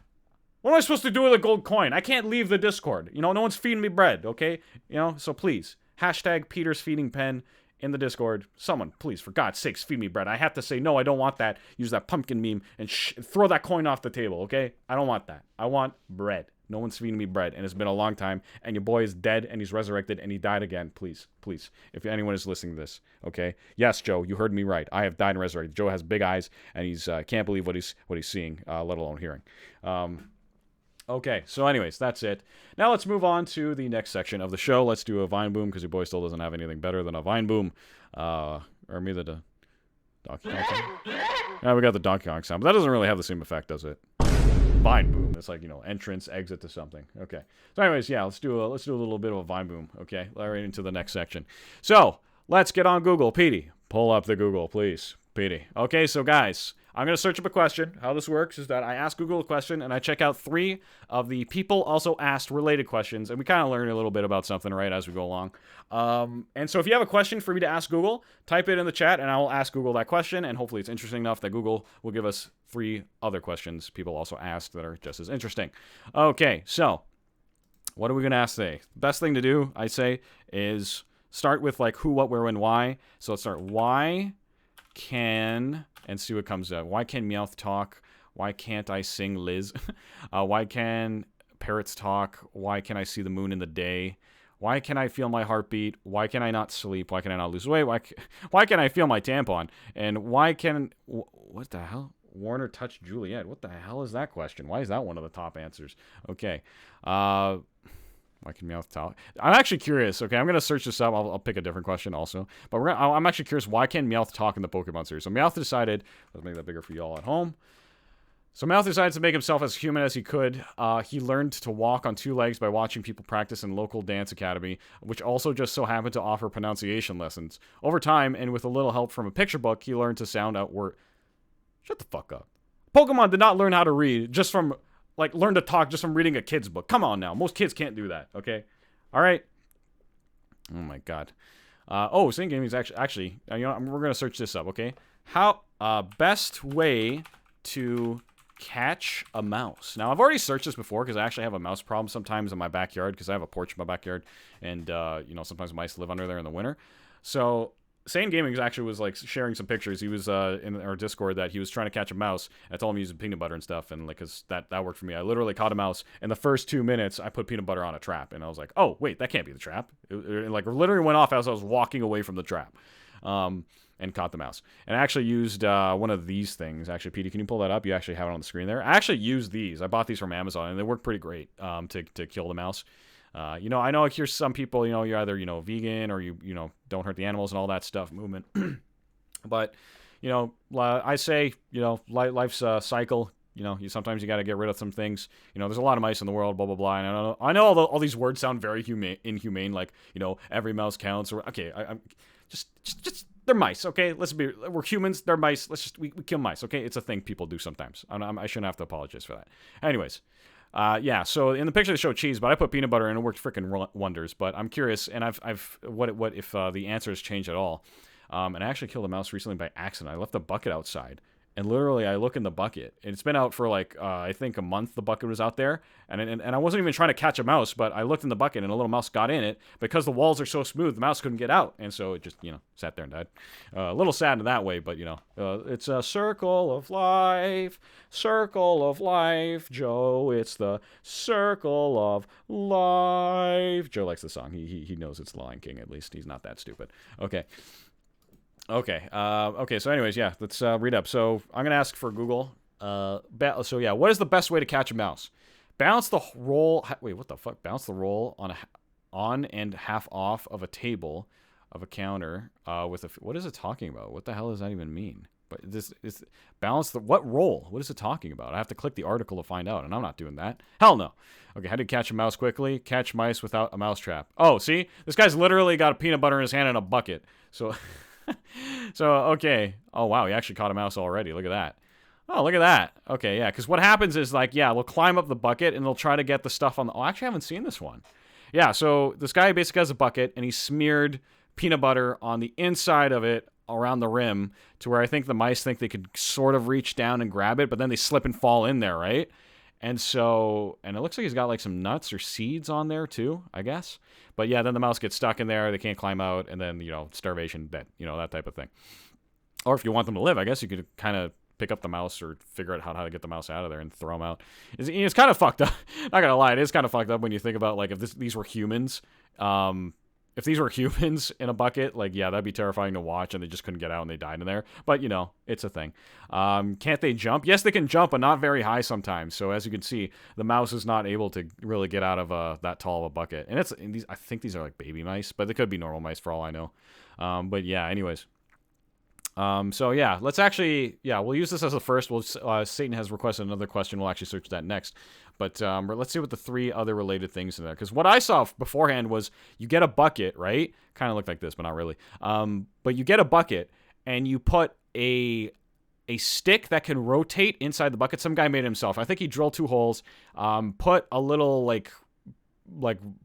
What am I supposed to do with a gold coin? I can't leave the Discord. You know, no one's feeding me bread, okay? You know, so please, hashtag Peter's Feeding Pen in the Discord. Someone, please, for God's sakes, feed me bread. I have to say, no, I don't want that. Use that pumpkin meme and throw that coin off the table, okay? I don't want that. I want bread. No one's feeding me bread, and it's been a long time, and your boy is dead, and he's resurrected, and he died again. Please, please, if anyone is listening to this, okay? Yes, Joe, you heard me right. I have died and resurrected. Joe has big eyes, and he's can't believe what he's seeing, let alone hearing. Okay, so anyways, that's it. Now let's move on to the next section of the show. Let's do a Vine Boom, because your boy still doesn't have anything better than a Vine Boom. Or maybe the Donkey Kong sound. Yeah, we got the Donkey Kong sound, but that doesn't really have the same effect, does it? Vine Boom. It's like, you know, entrance, exit to something. Okay. So anyways, yeah, let's do a little bit of a Vine Boom. Okay, right into the next section. So let's get on Google. Petey, pull up the Google, please. Petey. Okay, so guys, I'm going to search up a question. How this works is that I ask Google a question, and I check out 3 of the people also asked related questions, and we kind of learn a little bit about something, right, as we go along. And so if you have a question for me to ask Google, type it in the chat, and I will ask Google that question, and hopefully it's interesting enough that Google will give us 3 other questions people also asked that are just as interesting. Okay, so what are we going to ask today? Best thing to do, I say, is start with like who, what, where, when, why. So let's start why can, and see what comes up. Why can Meowth talk? Why can't I sing Liz? Why can parrots talk? Why can I see the moon in the day? Why can I feel my heartbeat? Why can I not sleep? Why can I not lose weight? Why can I feel my tampon? And why can... What the hell? Warner touched Juliet. What the hell is that question? Why is that one of the top answers? Okay. Why can Meowth talk? I'm actually curious. Okay, I'm going to search this up. I'll pick a different question also. But I'm actually curious, why can Meowth talk in the Pokemon series? So Meowth decided... Let's make that bigger for y'all at home. So Meowth decided to make himself as human as he could. He learned to walk on 2 legs by watching people practice in local dance academy, which also just so happened to offer pronunciation lessons. Over time, and with a little help from a picture book, he learned to sound out word... Shut the fuck up. Pokemon did not learn how to read just from... Like, learn to talk just from reading a kid's book. Come on now. Most kids can't do that, okay? All right. Oh, my God. Sing Gaming is actually you know, we're going to search this up, okay? How, best way to catch a mouse. Now, I've already searched this before because I actually have a mouse problem sometimes in my backyard because I have a porch in my backyard, and, you know, sometimes mice live under there in the winter. So... Sane Gaming actually was like sharing some pictures. He was in our Discord that he was trying to catch a mouse. I told him he used peanut butter and stuff, and like, cause that worked for me. I literally caught a mouse. In the first 2 minutes, I put peanut butter on a trap, and I was like, "Oh wait, that can't be the trap." It like literally went off as I was walking away from the trap, and caught the mouse. And I actually used one of these things. Actually, Petey, can you pull that up? You actually have it on the screen there. I actually used these. I bought these from Amazon, and they work pretty great to kill the mouse. You know, I know like here's some people, you know, you're either, you know, vegan or you know, don't hurt the animals and all that stuff, movement. But, you know, I say, you know, life's a cycle. You know, sometimes you got to get rid of some things. You know, there's a lot of mice in the world, blah, blah, blah. And I know all these words sound very inhumane, like, you know, every mouse counts. Or, okay, I'm just they're mice, okay? We're humans, they're mice. We kill mice, okay? It's a thing people do sometimes. I shouldn't have to apologize for that. Anyways. Yeah, so in the picture they show cheese, but I put peanut butter and it worked freaking wonders. But I'm curious, and what if the answers change at all? And I actually killed a mouse recently by accident. I left the bucket outside, and literally I look in the bucket, and it's been out for like I think a month. The bucket was out there, and I wasn't even trying to catch a mouse, but I looked in the bucket and a little mouse got in it. Because the walls are so smooth, the mouse couldn't get out, and so it just, you know, sat there and died. A little sad in that way, but you know, it's a circle of life, Joe. It's the circle of life. Joe likes the song. He knows it's Lion King at least. He's not that stupid. Okay. Okay, so anyways, yeah, let's read up. So I'm going to ask for Google. So yeah, what is the best way to catch a mouse? Balance the roll... Wait, what the fuck? Balance the roll on and half off of a table of a counter with a... What is it talking about? What the hell does that even mean? But this is... Balance the... What roll? What is it talking about? I have to click the article to find out, and I'm not doing that. Hell no. Okay, how to catch a mouse quickly? Catch mice without a mouse trap. Oh, see? This guy's literally got a peanut butter in his hand and a bucket. So... So, okay. Oh, wow, he actually caught a mouse already. Look at that. Oh, look at that. Okay, yeah, because what happens is, like, yeah, they'll climb up the bucket, and they'll try to get the stuff on the... Oh, actually, I haven't seen this one. Yeah, so this guy basically has a bucket, and he smeared peanut butter on the inside of it around the rim to where I think the mice think they could sort of reach down and grab it, but then they slip and fall in there, right? And so, and it looks like he's got, like, some nuts or seeds on there, too, I guess. But, yeah, then the mouse gets stuck in there, they can't climb out, and then, you know, starvation, dead, you know, that type of thing. Or if you want them to live, I guess you could kind of pick up the mouse or figure out how to get the mouse out of there and throw them out. It's kind of fucked up. Not gonna lie, it is kind of fucked up when you think about, like, if these were humans. If these were humans in a bucket, like, yeah, that'd be terrifying to watch, and they just couldn't get out and they died in there. But, you know, it's a thing. Can't they jump? Yes, they can jump, but not very high sometimes. So as you can see, the mouse is not able to really get out of that tall of a bucket. And I think these are like baby mice, but they could be normal mice for all I know. But yeah, anyways. So yeah, let's actually, we'll use this as the first. Satan has requested another question. We'll actually search that next. But let's see what the 3 other related things in there. Because what I saw beforehand was you get a bucket, right? Kind of looked like this, but not really. But you get a bucket and you put a a stick that can rotate inside the bucket. Some guy made it himself. I think he drilled 2 holes, put a little like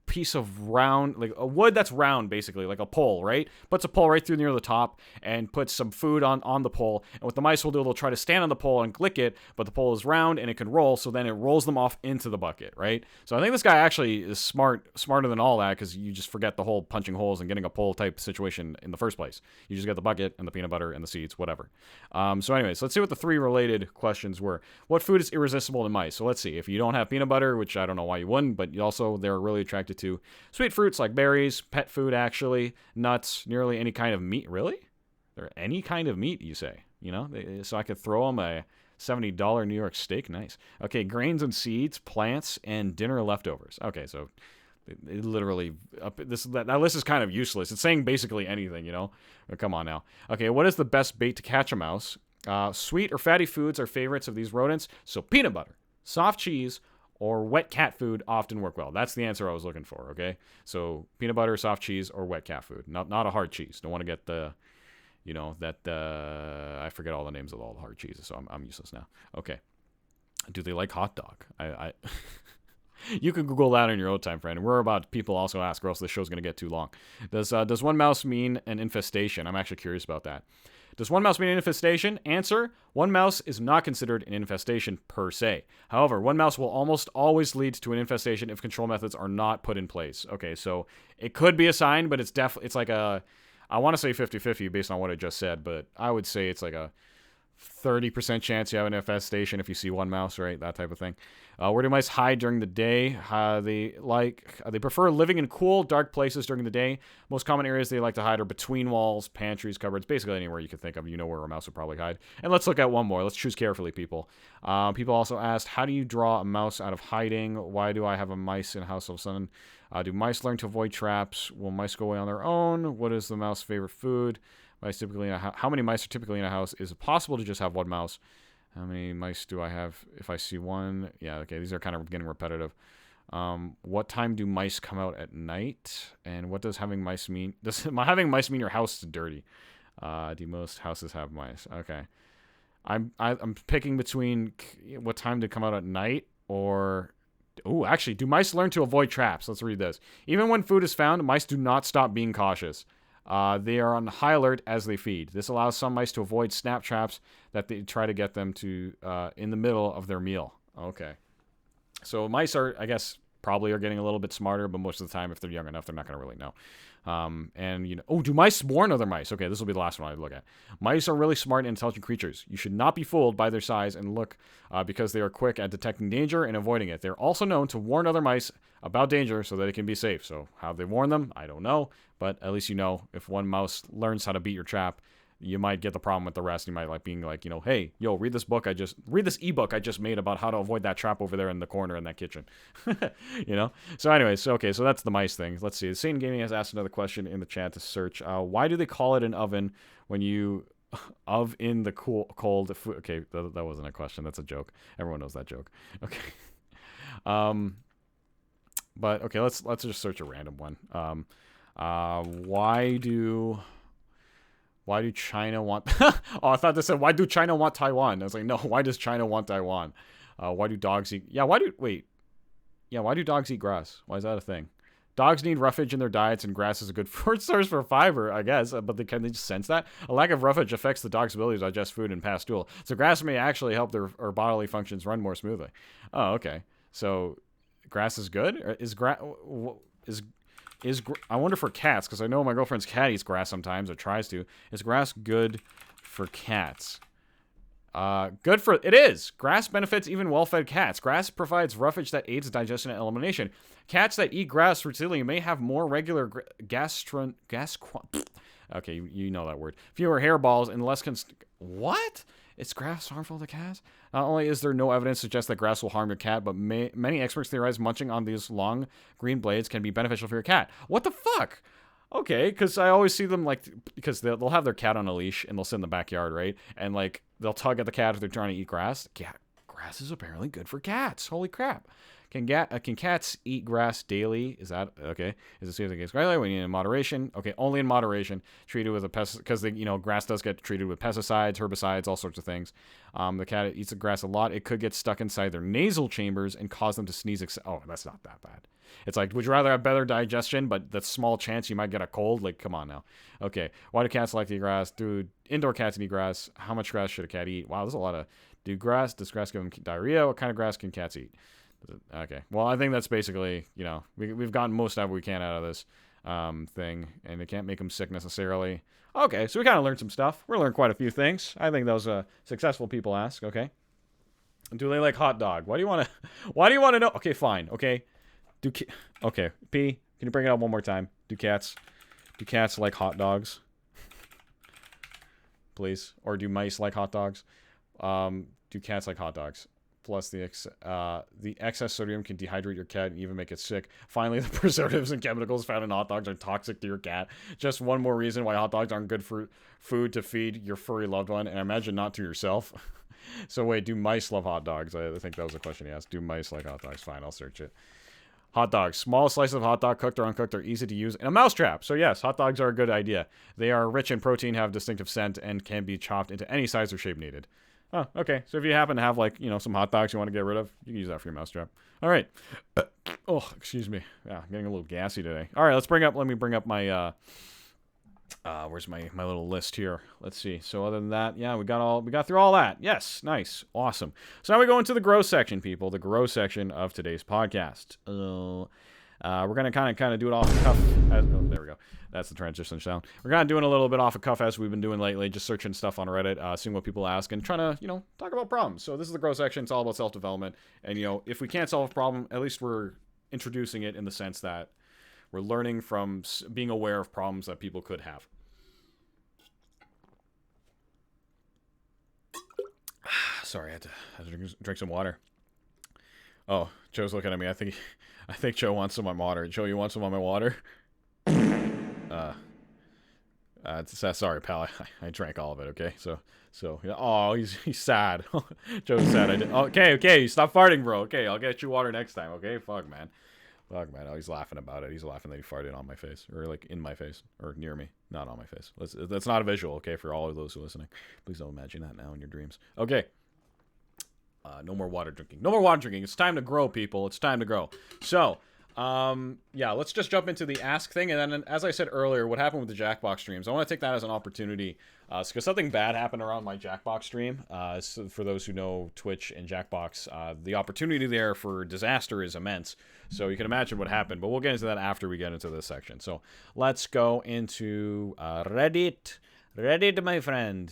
piece of round, like a wood that's round, basically like a pole, right? Puts a pole right through near the top and puts some food on the pole. And what the mice will do, they'll try to stand on the pole and click it, but the pole is round and it can roll, so then it rolls them off into the bucket, right? So I think this guy actually is smarter than all that, because you just forget the whole punching holes and getting a pole type situation in the first place. You just get the bucket and the peanut butter and the seeds, whatever. So anyways, let's see what the 3 related questions were. What food is irresistible to mice? So let's see. If you don't have peanut butter, which I don't know why you wouldn't, but also they're really attracted to sweet fruits like berries, pet food actually, nuts, nearly any kind of meat. Really? There any kind of meat, you say? You know, so I could throw them a $70 New York steak. Nice. Okay, grains and seeds, plants, and dinner leftovers. Okay, so it literally that list is kind of useless. It's saying basically anything, you know. Come on now. Okay, what is the best bait to catch a mouse? Sweet or fatty foods are favorites of these rodents. So peanut butter, soft cheese, or wet cat food often work well. That's the answer I was looking for, okay? So peanut butter, soft cheese, or wet cat food. Not a hard cheese. Don't want to get the, you know, that, I forget all the names of all the hard cheeses, so I'm useless now. Okay. Do they like hot dog? You can Google that in your own time, friend. We're about people also ask, or else the show's going to get too long. Does one mouse mean an infestation? I'm actually curious about that. Does one mouse mean an infestation? Answer, one mouse is not considered an infestation per se. However, one mouse will almost always lead to an infestation if control methods are not put in place. Okay, so it could be a sign, but it's like a, I want to say 50-50 based on what I just said, but I would say it's like a 30% chance you have an infestation if you see one mouse, right? That type of thing. Where do mice hide during the day? They prefer living in cool, dark places during the day. Most common areas they like to hide are between walls, pantries, cupboards, basically anywhere you can think of. You know where a mouse would probably hide. And let's look at one more. Let's choose carefully, people. People also asked, how do you draw a mouse out of hiding? Why do I have a mice in a house all of a sudden? Do mice learn to avoid traps? Will mice go away on their own? What is the mouse's favorite food? How many mice are typically in a house? Is it possible to just have one mouse? How many mice do I have if I see one? Yeah, okay, these are kind of getting repetitive. What time do mice come out at night? And what does having mice mean? Does having mice mean your house is dirty? Do most houses have mice? Okay. I'm picking between what time to come out at night or... Oh, actually, do mice learn to avoid traps? Let's read this. Even when food is found, mice do not stop being cautious. They are on high alert as they feed. This allows some mice to avoid snap traps that they try to get them to in the middle of their meal. Okay. So mice are, I guess, probably are getting a little bit smarter, but most of the time, if they're young enough, they're not going to really know. And, you know, oh, do mice warn other mice? Okay, this will be the last one I look at. Mice are really smart and intelligent creatures. You should not be fooled by their size and look because they are quick at detecting danger and avoiding it. They're also known to warn other mice about danger so that it can be safe. So how they warn them, I don't know, but at least you know if one mouse learns how to beat your trap, you might get the problem with the rest. You might like being like, you know, hey, yo, read this ebook I just made about how to avoid that trap over there in the corner in that kitchen. You know? So anyways, okay, so that's the mice thing. Let's see. Satan Gaming has asked another question in the chat to search. Why do they call it an oven when you in the cold food? Okay, that wasn't a question. That's a joke. Everyone knows that joke. Okay. But okay, let's just search a random one. Why do China want... Oh, I thought this said, why do China want Taiwan? I was like, no, why does China want Taiwan? Why do dogs eat... Yeah, why do dogs eat grass? Why is that a thing? Dogs need roughage in their diets, and grass is a good food source for fiber, I guess. But can they just sense that? A lack of roughage affects the dog's ability to digest food and pass stool. So grass may actually help their bodily functions run more smoothly. Oh, okay. So grass is good? Or I wonder for cats, because I know my girlfriend's cat eats grass sometimes, or tries to. Is grass good for cats? It is. Grass benefits even well-fed cats. Grass provides roughage that aids digestion and elimination. Cats that eat grass routinely may have more regular okay, you know that word. Fewer hairballs and less What? Is grass harmful to cats? Not only is there no evidence to suggest that grass will harm your cat, but many experts theorize munching on these long green blades can be beneficial for your cat. What the fuck? Okay, because I always see them because they'll have their cat on a leash and they'll sit in the backyard, right? And like they'll tug at the cat if they're trying to eat grass. Yeah, grass is apparently good for cats. Holy crap. Can cats eat grass daily? Is that okay? Is it safe against grass? We need in moderation. Okay, only in moderation. Treated with a pest because grass does get treated with pesticides, herbicides, all sorts of things. The cat eats the grass a lot. It could get stuck inside their nasal chambers and cause them to sneeze. Oh, that's not that bad. It's like, would you rather have better digestion, but that small chance you might get a cold? Like, come on now. Okay, why do cats like to eat grass? Do indoor cats eat grass? How much grass should a cat eat? Wow, there's a lot of. Does grass give them diarrhea? What kind of grass can cats eat? Okay, well, I think that's basically, we've gotten most of what we can out of this thing, and it can't make them sick necessarily. Okay, so we kind of learned some stuff. We learned quite a few things. I think those successful people ask. Okay, do they like hot dog? Why do you want to know? Okay, fine. Okay, okay, P, can you bring it up one more time? Do cats like hot dogs? Please, or do mice like hot dogs? Do cats like hot dogs? Plus, the excess sodium can dehydrate your cat and even make it sick. Finally, the preservatives and chemicals found in hot dogs are toxic to your cat. Just one more reason why hot dogs aren't good for food to feed your furry loved one, and I imagine not to yourself. So wait, do mice love hot dogs? I think that was a question he asked. Do mice like hot dogs? Fine, I'll search it. Hot dogs. Small slices of hot dog, cooked or uncooked, are easy to use in a mousetrap. So yes, hot dogs are a good idea. They are rich in protein, have distinctive scent, and can be chopped into any size or shape needed. Oh, okay. So if you happen to have, some hot dogs you want to get rid of, you can use that for your mousetrap. All right. Oh, excuse me. Yeah, I'm getting a little gassy today. All right, let me bring up my, where's my little list here? Let's see. So other than that, yeah, we got through all that. Yes, nice. Awesome. So now we go into the grow section, people. The grow section of today's podcast. We're going to kind of do it off the cuff. There we go. That's the transition sound. We're kind of doing a little bit off the cuff as we've been doing lately, just searching stuff on Reddit, seeing what people ask, and trying to, talk about problems. So this is the grow section. It's all about self-development. And, if we can't solve a problem, at least we're introducing it in the sense that we're learning from being aware of problems that people could have. Sorry, I had to drink some water. Oh, Joe's looking at me. I think Joe wants some of my water. Joe, you want some of my water? Sorry, pal. I drank all of it. Okay, so yeah. Oh, he's sad. Joe's sad. Okay. Stop farting, bro. Okay, I'll get you water next time. Okay, fuck, man. Oh, he's laughing about it. He's laughing that he farted on my face, or in my face, or near me, not on my face. That's not a visual. Okay, for all of those who are listening, please don't imagine that now in your dreams. Okay. No more water drinking. No more water drinking. It's time to grow, people. It's time to grow. So, yeah, let's just jump into the ask thing. And then, as I said earlier, what happened with the Jackbox streams, I want to take that as an opportunity because something bad happened around my Jackbox stream. So for those who know Twitch and Jackbox, the opportunity there for disaster is immense. So you can imagine what happened. But we'll get into that after we get into this section. So let's go into Reddit. Reddit, my friend.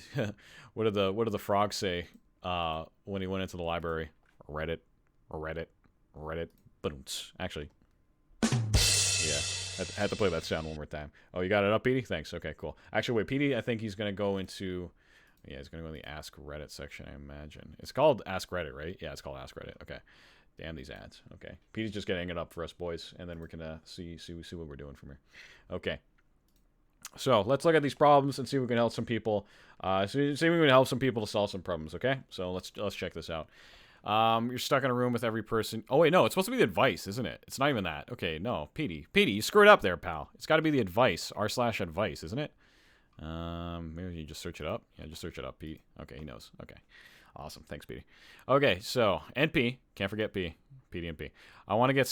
What did the frog say? When he went into the library? Reddit. Actually, yeah, I had to play that sound one more time. Oh, you got it up, Petey? Thanks. Okay, cool. Actually, wait, Petey, I think he's going to go into... Yeah, he's going to go in the Ask Reddit section, I imagine. It's called Ask Reddit, right? Yeah, it's called Ask Reddit. Okay. Damn these ads. Okay. Petey's just getting it up for us, boys, and then we're going to see what we're doing from here. Okay. So let's look at these problems and see if we can help some people. See if we can help some people to solve some problems. Okay, so let's check this out. You're stuck in a room with every person. Oh wait, no, it's supposed to be the advice, isn't it? It's not even that. Okay, no, Petey, you screwed up there, pal. It's got to be the advice. r/advice, isn't it? Maybe you just search it up. Yeah, just search it up, Pete. Okay, he knows. Okay, awesome. Thanks, Petey. Okay, so NP, can't forget P. Petey and P. I want to get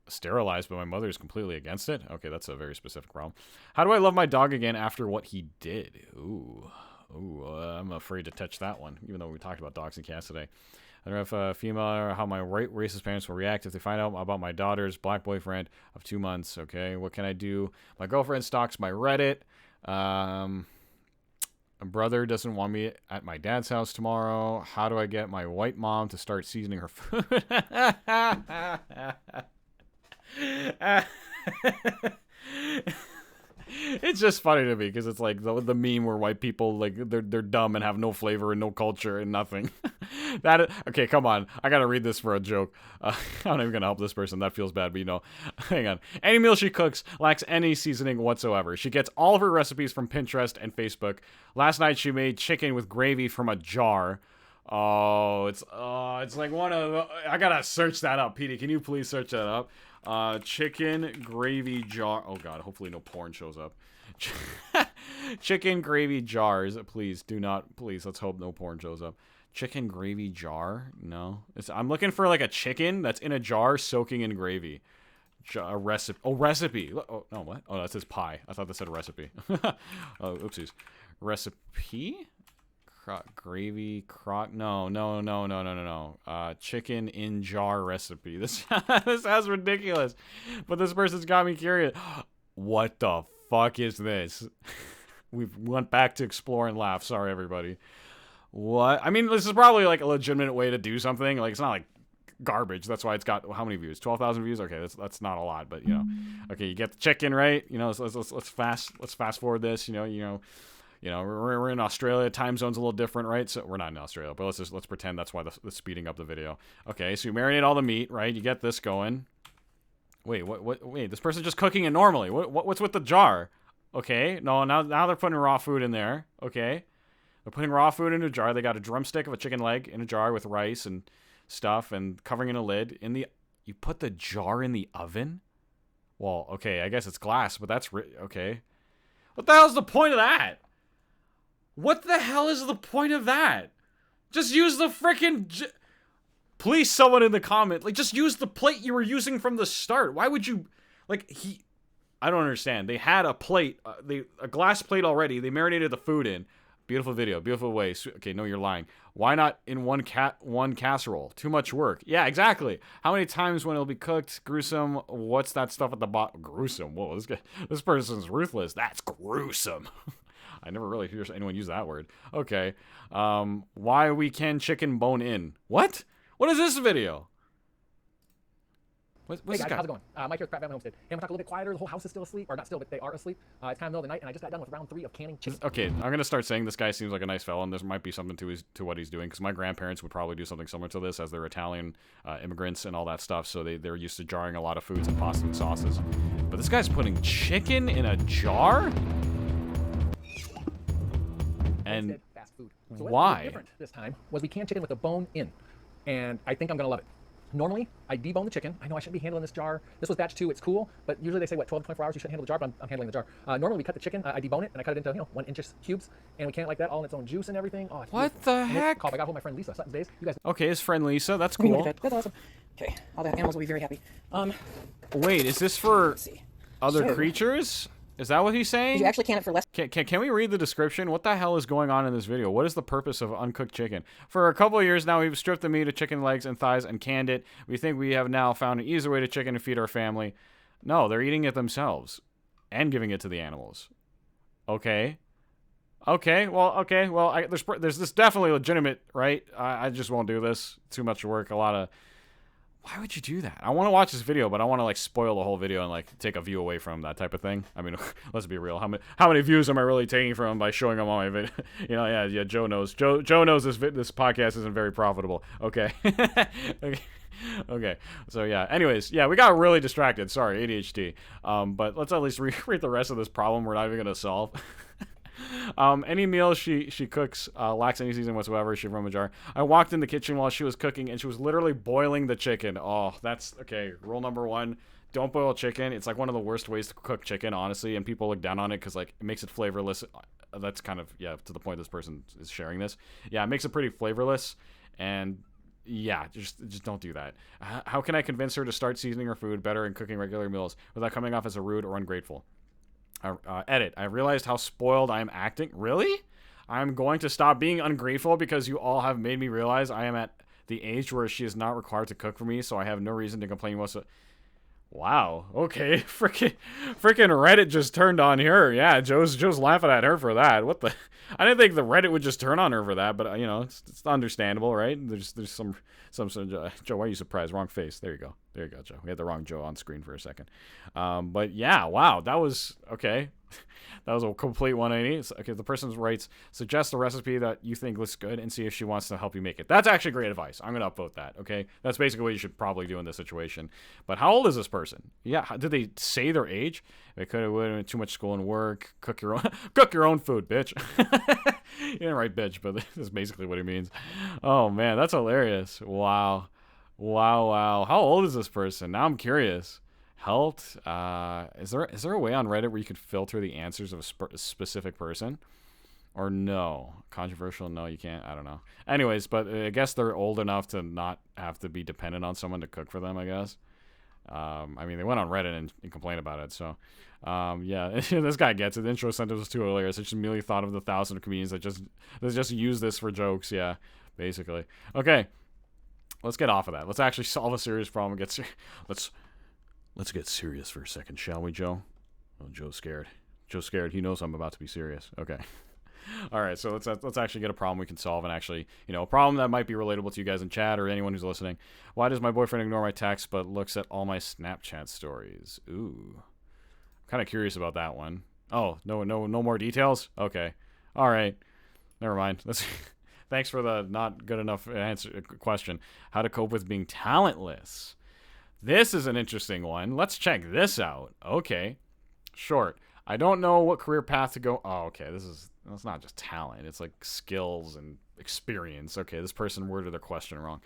sterilized, but my mother is completely against it. Okay, that's a very specific problem. How do I love my dog again after what he did? Ooh, I'm afraid to touch that one, even though we talked about dogs and cats today. I don't know if a female or how my racist parents will react if they find out about my daughter's black boyfriend of 2 months. Okay, what can I do? My girlfriend stalks my Reddit. My brother doesn't want me at my dad's house tomorrow. How do I get my white mom to start seasoning her food? It's just funny to me because it's like the meme where white people they're dumb and have no flavor and no culture and nothing. Okay, come on. I gotta read this for a joke. I'm not even gonna help this person. That feels bad, but hang on. Any meal she cooks lacks any seasoning whatsoever. She gets all of her recipes from Pinterest and Facebook. Last night she made chicken with gravy from a jar. Oh, Oh, it's like one of the, I gotta search that up. Petey, can you please search that up? Chicken gravy jar. Oh god, hopefully no porn shows up. Chicken gravy jars. Please do not. Please, let's hope no porn shows up. Chicken gravy jar? No. I'm looking for like a chicken that's in a jar soaking in gravy. A recipe. Oh, recipe. Oh, no, what? Oh, that says pie. I thought that said recipe. Oh, oopsies. Recipe? Gravy, no. Chicken in jar recipe. This sounds ridiculous, but this person's got me curious. What the fuck is this? We went back to explore and laugh. Sorry, everybody. What? I mean, this is probably like a legitimate way to do something. Like, it's not like garbage. That's why it's got how many views? 12,000 views. Okay, that's not a lot, but you know. Okay, you get the chicken, right? You know, let's fast forward this. You know, we're in Australia. Time zone's a little different, right? So we're not in Australia, but let's pretend that's why the speeding up the video. Okay, so you marinate all the meat, right? You get this going. Wait, wait, this person's just cooking it normally. What's with the jar? Okay, no, now they're putting raw food in there. Okay, they're putting raw food in a jar. They got a drumstick of a chicken leg in a jar with rice and stuff, and covering in a lid. You put the jar in the oven? Well, okay, I guess it's glass, but that's okay. What the hell's the point of that? What the hell is the point of that? Just use the frickin'... Please, someone in the comment, like, just use the plate you were using from the start. Why would you... Like, I don't understand. They had a plate, a glass plate already. They marinated the food in. Beautiful video, beautiful way. Okay, no, you're lying. Why not in one casserole? Too much work. Yeah, exactly. How many times when it'll be cooked? Gruesome. What's that stuff at the bottom? Gruesome. Whoa, this person's ruthless. That's gruesome. I never really hear anyone use that word. Okay. Why we can chicken bone in? What? What is this video? What's hey guys, how's it going? Mike here with Crap Family Homestead. Hey, I'm gonna talk a little bit quieter. The whole house is still asleep, or not still, but they are asleep. It's kind of middle of the night, and I just got done with round 3 of canning chicken. Okay, I'm gonna start saying this guy seems like a nice fellow, and there might be something to what he's doing, because my grandparents would probably do something similar to this, as they're Italian immigrants and all that stuff, so they're used to jarring a lot of foods and pasta and sauces. But this guy's putting chicken in a jar? And fast food. So why? What was different this time was we canned chicken with the bone in, and I think I'm gonna love it. Normally, I debone the chicken. I know I shouldn't be handling this jar. This was batch 2. It's cool, but usually they say, what, 12 to 24 hours you shouldn't handle the jar, but I'm handling the jar. Normally, we cut the chicken. I debone it, and I cut it into 1-inch cubes, and we can it like that, all in its own juice and everything. Oh, it's what beautiful. the heck? I got hold of my friend Lisa. Sutton's Days. You guys. Okay, his friend Lisa. That's cool. That's awesome. Okay, all the animals will be very happy. Wait, is this for other creatures? Is that what he's saying? Did you actually can it for less? Can we read the description? What the hell is going on in this video? What is the purpose of uncooked chicken? For a couple of years now, we've stripped the meat of chicken legs and thighs and canned it. We think we have now found an easier way to chicken and feed our family. No, they're eating it themselves and giving it to the animals. Okay. Well, there's this definitely legitimate, right? I just won't do this. Too much work. Why would you do that? I want to watch this video, but I want to like spoil the whole video and like take a view away from that type of thing. I mean, let's be real. How many views am I really taking from him by showing him all my video? You know, yeah. Joe knows. Joe knows this podcast isn't very profitable. Okay. Okay. So yeah. Anyways, yeah, we got really distracted. Sorry, ADHD. But let's at least read the rest of this problem we're not even gonna solve. Any meal she cooks lacks any seasoning whatsoever. She from a jar. I walked in the kitchen while she was cooking, and she was literally boiling the chicken. Oh, that's okay. Rule number 1: don't boil chicken. It's like one of the worst ways to cook chicken, honestly. And people look down on it because like it makes it flavorless. That's kind of to the point this person is sharing this. Yeah, it makes it pretty flavorless, and yeah, just don't do that. How can I convince her to start seasoning her food better and cooking regular meals without coming off as a rude or ungrateful? Edit. I realized how spoiled I am acting. Really? I'm going to stop being ungrateful because you all have made me realize I am at the age where she is not required to cook for me, so I have no reason to complain whatsoever. Wow. Okay. Freaking Reddit just turned on her. Yeah, Joe's laughing at her for that. What the? I didn't think the Reddit would just turn on her for that, but you know, it's understandable, right? There's some Joe, why are you surprised? Wrong face. There you go. There you go, Joe. We had the wrong Joe on screen for a second. But yeah, wow, that was okay. That was a complete 180. So, okay, the person writes, suggest a recipe that you think looks good and see if she wants to help you make it. That's actually great advice. I'm going to upvote that, okay? That's basically what you should probably do in this situation. But how old is this person? Yeah, did they say their age? They could have been too much school and work. Cook your own food, bitch. You didn't write bitch, but this is basically what he means. Oh, man, that's hilarious. Wow. Wow. How old is this person? Now I'm curious. Helped. Is there a way on Reddit where you could filter the answers of a specific person? Or no? Controversial? No, you can't. I don't know. Anyways, but I guess they're old enough to not have to be dependent on someone to cook for them, I guess. I mean, they went on Reddit and complained about it, so... yeah, this guy gets it. The intro sentence was too hilarious. I just immediately thought of the 1,000 comedians that just use this for jokes, yeah, basically. Okay. Let's get off of that. Let's actually solve a serious problem. Let's get serious for a second, shall we, Joe? Oh, Joe's scared. Joe's scared. He knows I'm about to be serious. Okay. All right. So let's actually get a problem we can solve, and actually, a problem that might be relatable to you guys in chat or anyone who's listening. Why does my boyfriend ignore my texts but looks at all my Snapchat stories? Ooh, I'm kind of curious about that one. Oh, no more details. Okay. All right. Never mind. Let's. Thanks for the not good enough question. How to cope with being talentless. This is an interesting one. Let's check this out. Okay. Short. I don't know what career path to go. Oh, okay. It's not just talent. It's like skills and experience. Okay, this person worded their question wrong.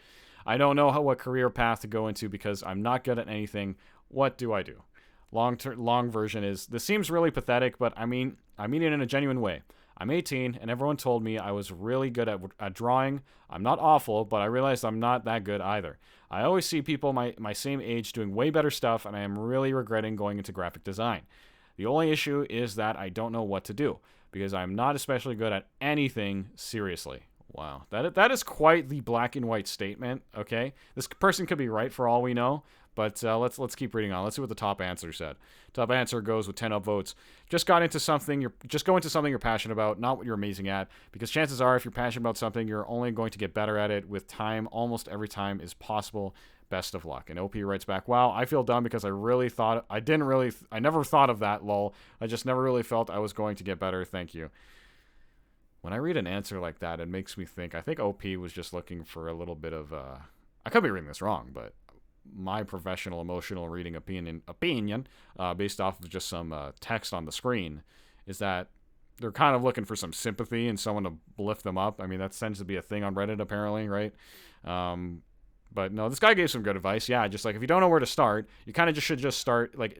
I don't know what career path to go into because I'm not good at anything. What do I do? Long version is, this seems really pathetic, but I mean it in a genuine way. I'm 18, and everyone told me I was really good at drawing. I'm not awful, but I realized I'm not that good either. I always see people my same age doing way better stuff, and I am really regretting going into graphic design. The only issue is that I don't know what to do, because I'm not especially good at anything seriously. Wow, that is quite the black and white statement, okay? This person could be right for all we know, but let's keep reading on. Let's see what the top answer said. Top answer goes with 10 upvotes. Just go into something you're passionate about, not what you're amazing at, because chances are if you're passionate about something, you're only going to get better at it with time. Almost every time is possible. Best of luck. And OP writes back, wow, I feel dumb because I never thought of that, lol. I just never really felt I was going to get better. Thank you. When I read an answer like that, it makes me think, I think OP was just looking for a little bit of, I could be reading this wrong, but my professional emotional reading opinion based off of just some text on the screen, is that they're kind of looking for some sympathy and someone to lift them up. I mean, that tends to be a thing on Reddit, apparently, right? But no, this guy gave some good advice. Yeah, just like if you don't know where to start, you kind of should just start, like,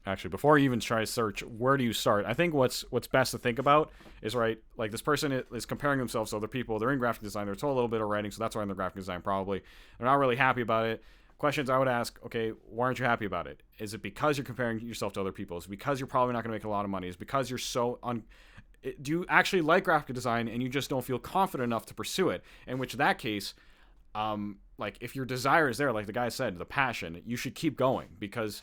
actually, before you even try to search, where do you start? I think what's best to think about is, right, like this person is comparing themselves to other people. They're in graphic design. They're told a little bit of writing, so that's why they're in the graphic design probably. They're not really happy about it. Questions I would ask, okay, why aren't you happy about it? Is it because you're comparing yourself to other people? Is it because you're probably not going to make a lot of money? Is it because you're do you actually like graphic design and you just don't feel confident enough to pursue it? In which that case, like if your desire is there, like the guy said, the passion, you should keep going because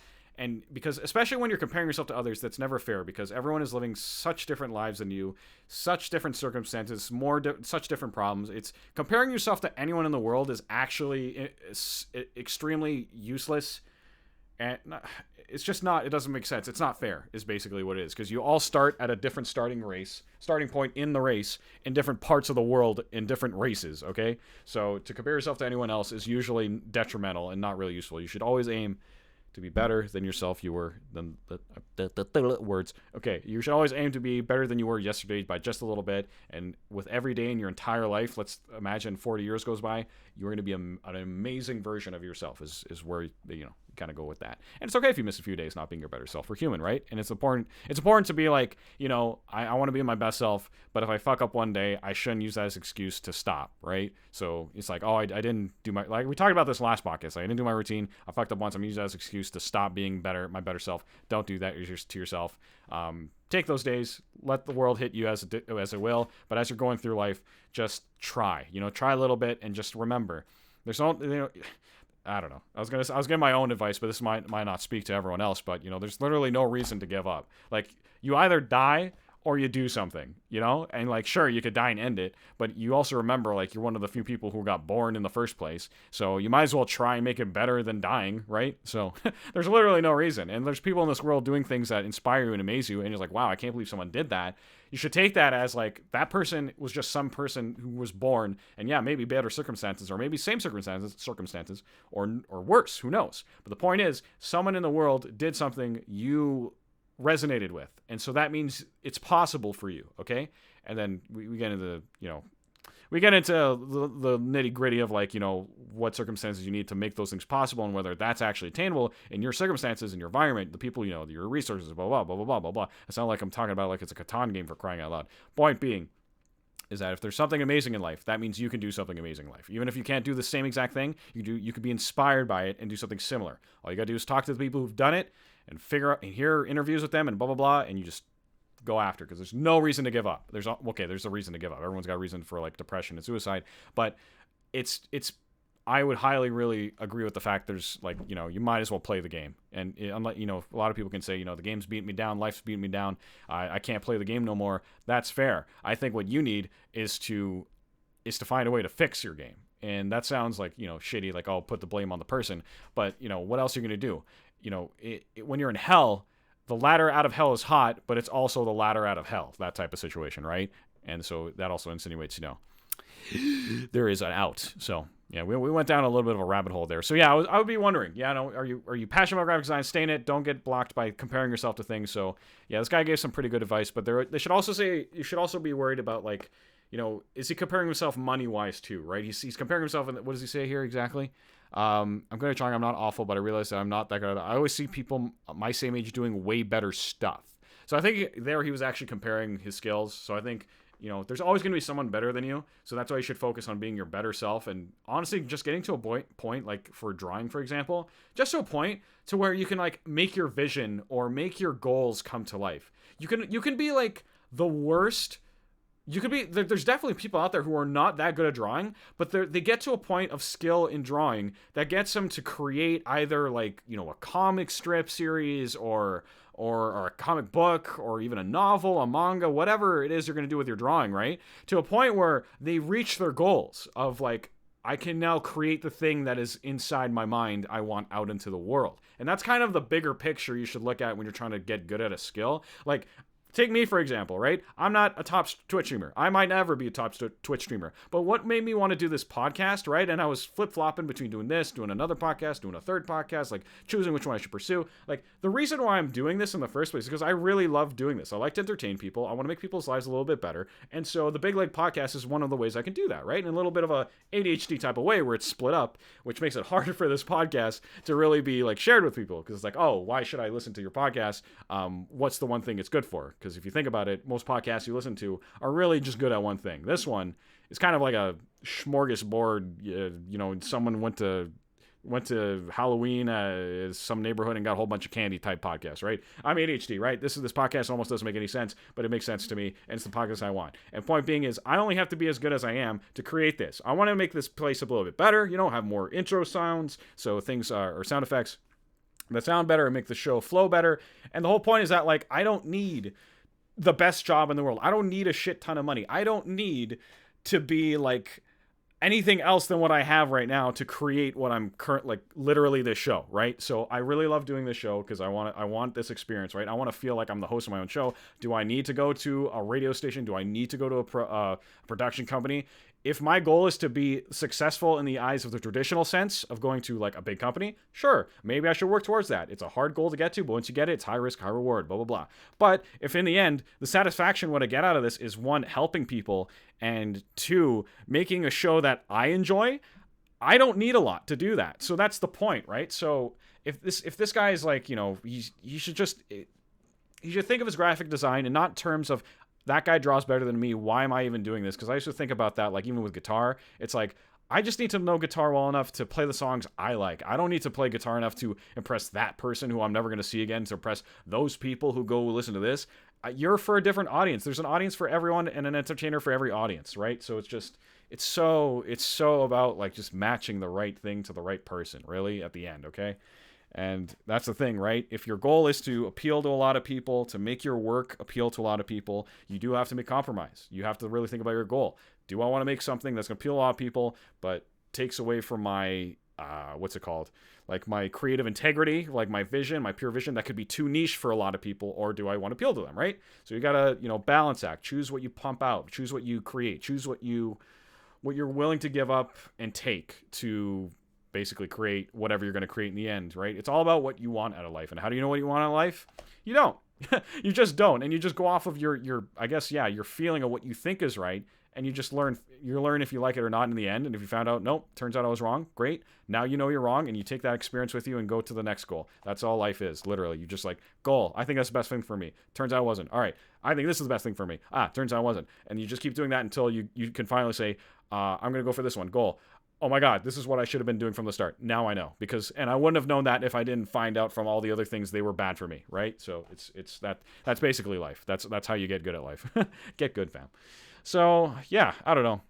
especially when you're comparing yourself to others, that's never fair because everyone is living such different lives than you, such different circumstances, such different problems. It's comparing yourself to anyone in the world is actually extremely useless, and it's just not. It doesn't make sense. It's not fair. Is basically what it is because you all start at a different starting point in the race in different parts of the world in different races. Okay, so to compare yourself to anyone else is usually detrimental and not really useful. You should always aim to be better than yourself you were than the words. Okay, you should always aim to be better than you were yesterday by just a little bit. And with every day in your entire life, let's imagine 40 years goes by, you're going to be an amazing version of yourself. Is where you kind of go with that. And it's okay if you miss a few days not being your better self. We're human, right? And it's important to be like, I want to be my best self, but if I fuck up one day, I shouldn't use that as an excuse to stop, right? So it's like, oh, I didn't do my, like we talked about this last podcast. I didn't do my routine. I fucked up once. I'm using that as an excuse to stop being my better self. Don't do that to yourself. Take those days, let the world hit you as it will. But as you're going through life, just try a little bit and just remember there's no, I don't know. I was giving my own advice, but this might not speak to everyone else. But there's literally no reason to give up. Like you either die or you do something, you know? And like, sure, you could die and end it, but you also remember like you're one of the few people who got born in the first place. So you might as well try and make it better than dying, right? So there's literally no reason. And there's people in this world doing things that inspire you and amaze you. And you're like, wow, I can't believe someone did that. You should take that as like, that person was just some person who was born, and yeah, maybe better circumstances, or maybe same circumstances, or worse, who knows? But the point is, someone in the world did something you resonated with, and so that means it's possible for you, okay? And then we get into, we get into the nitty gritty of like, what circumstances you need to make those things possible, and whether that's actually attainable in your circumstances, in your environment, the people, your resources, blah, blah, blah, blah, blah, blah, blah. It's not like I'm talking about like it's a Catan game, for crying out loud. Point being is that if there's something amazing in life, that means you can do something amazing in life. Even if you can't do the same exact thing, you could be inspired by it and do something similar. All you gotta do is talk to the people who've done it and figure out and hear interviews with them and blah, blah, blah, and you just go after, because there's no reason to give up. There's a reason to give up. Everyone's got a reason for like depression and suicide, but it's I would highly really agree with the fact there's like, you might as well play the game. And unlike, a lot of people can say, the game's beating me down, life's beating me down, I can't play the game no more. That's fair. I think what you need is to find a way to fix your game. And that sounds like, shitty, like I'll put the blame on the person, but what else are you going to do? When you're in hell, the ladder out of hell is hot, but it's also the ladder out of hell, that type of situation, right? And so that also insinuates, there is an out. So yeah, we went down a little bit of a rabbit hole there. So yeah, I would be wondering, are you passionate about graphic design? Stay in it. Don't get blocked by comparing yourself to things. So yeah, this guy gave some pretty good advice, but they should also say, you should also be worried about like, is he comparing himself money-wise too, right? He's comparing himself, and what does he say here exactly? I'm going to try. I'm not awful, but I realize that I'm not that good. I always see people my same age doing way better stuff. So I think there he was actually comparing his skills. So I think, there's always going to be someone better than you. So that's why you should focus on being your better self. And honestly, just getting to a point, like for drawing, for example, just to a point to where you can like make your vision or make your goals come to life. You can be like the worst. You could be, there's definitely people out there who are not that good at drawing, but they get to a point of skill in drawing that gets them to create either like, a comic strip series or a comic book or even a novel, a manga, whatever it is you're going to do with your drawing, right? To a point where they reach their goals of like, I can now create the thing that is inside my mind I want out into the world. And that's kind of the bigger picture you should look at when you're trying to get good at a skill. Like, take me, for example, right? I'm not a top Twitch streamer. I might never be a top Twitch streamer. But what made me want to do this podcast, right? And I was flip-flopping between doing this, doing another podcast, doing a third podcast, like choosing which one I should pursue. Like, the reason why I'm doing this in the first place is because I really love doing this. I like to entertain people. I want to make people's lives a little bit better. And so the Big Leg Podcast is one of the ways I can do that, right? In a little bit of a ADHD type of way where it's split up, which makes it harder for this podcast to really be like shared with people. Because it's like, oh, why should I listen to your podcast? What's the one thing it's good for? Because if you think about it, most podcasts you listen to are really just good at one thing. This one is kind of like a smorgasbord. Someone went to Halloween some neighborhood and got a whole bunch of candy type podcast, right? I'm ADHD, right? This podcast almost doesn't make any sense, but it makes sense to me, and it's the podcast I want. And point being is, I only have to be as good as I am to create this. I want to make this place a little bit better, have more intro sounds, so things or sound effects that sound better and make the show flow better. And the whole point is that, like, I don't need the best job in the world. I don't need a shit ton of money. I don't need to be like anything else than what I have right now to create what I'm literally this show, right? So I really love doing this show because I want this experience, right? I want to feel like I'm the host of my own show. Do I need to go to a radio station? Do I need to go to a production company? If my goal is to be successful in the eyes of the traditional sense of going to like a big company, sure, maybe I should work towards that. It's a hard goal to get to, but once you get it, it's high risk, high reward, blah, blah, blah. But if in the end, the satisfaction what I get out of this is, one, helping people, and two, making a show that I enjoy, I don't need a lot to do that. So that's the point, right? So if this guy is like, he should think of his graphic design and not in terms of, that guy draws better than me, why am I even doing this? Because I used to think about that, like, even with guitar. It's like, I just need to know guitar well enough to play the songs I like. I don't need to play guitar enough to impress that person who I'm never going to see again, to impress those people who go listen to this. You're for a different audience. There's an audience for everyone and an entertainer for every audience, right? So it's so about, like, just matching the right thing to the right person, really, at the end, okay? And that's the thing, right? If your goal is to appeal to a lot of people, to make your work appeal to a lot of people, you do have to make compromise. You have to really think about your goal. Do I want to make something that's going to appeal to a lot of people, but takes away from my, like my creative integrity, like my vision, my pure vision, that could be too niche for a lot of people, or do I want to appeal to them, right? So you got to, balance act. Choose what you pump out. Choose what you create. Choose what you're willing to give up and take to basically create whatever you're going to create in the end, right? It's all about what you want out of life. And how do you know what you want out of life? You don't. You just don't. And you just go off of your feeling of what you think is right. And you just learn if you like it or not in the end. And if you found out, nope, turns out I was wrong, great. Now you know you're wrong, and you take that experience with you and go to the next goal. That's all life is, literally. You just like, goal, I think that's the best thing for me. Turns out it wasn't. All right, I think this is the best thing for me. Turns out it wasn't. And you just keep doing that until you can finally say, I'm going to go for this one, goal. Oh my God, this is what I should have been doing from the start. Now I know, and I wouldn't have known that if I didn't find out from all the other things they were bad for me, right? So that's basically life. That's how you get good at life. Get good, fam. So yeah, I don't know.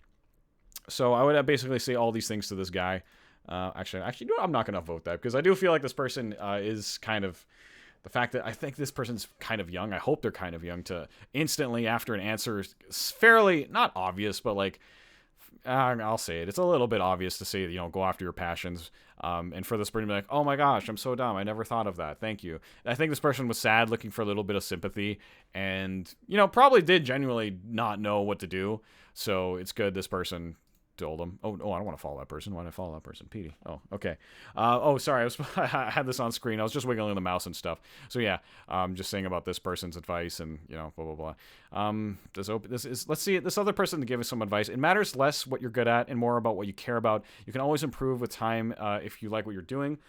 So I would basically say all these things to this guy. Actually, I'm not gonna vote that, because I do feel like this person is kind of, the fact that I think this person's kind of young. I hope they're kind of young to instantly after an answer is fairly not obvious, but like. I'll say it. It's a little bit obvious to say, go after your passions. And for this person to be like, oh my gosh, I'm so dumb. I never thought of that. Thank you. I think this person was sad, looking for a little bit of sympathy, and, probably did genuinely not know what to do. So it's good this person told him. Oh, I don't want to follow that person. Why did I follow that person? Petey. Oh, okay. Sorry. I had this on screen. I was just wiggling the mouse and stuff. So yeah, just saying about this person's advice and, blah, blah, blah. Let's see this other person to give us some advice. It matters less what you're good at and more about what you care about. You can always improve with time if you like what you're doing.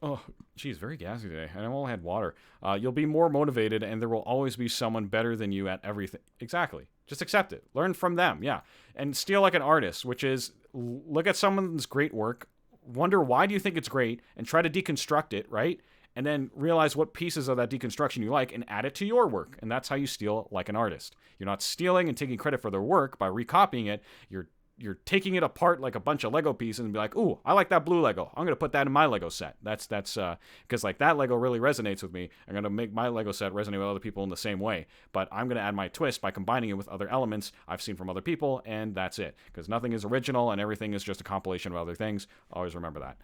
Oh, geez, very gassy today. And I only had water. You'll be more motivated, and there will always be someone better than you at everything. Exactly. Just accept it. Learn from them, yeah. And steal like an artist, which is look at someone's great work, wonder why do you think it's great, and try to deconstruct it, right? And then realize what pieces of that deconstruction you like and add it to your work. And that's how you steal like an artist. You're not stealing and taking credit for their work by recopying it. You're taking it apart like a bunch of Lego pieces and be like, ooh, I like that blue Lego. I'm going to put that in my Lego set. That's because like that Lego really resonates with me. I'm going to make my Lego set resonate with other people in the same way. But I'm going to add my twist by combining it with other elements I've seen from other people, and that's it. Because nothing is original and everything is just a compilation of other things. Always remember that.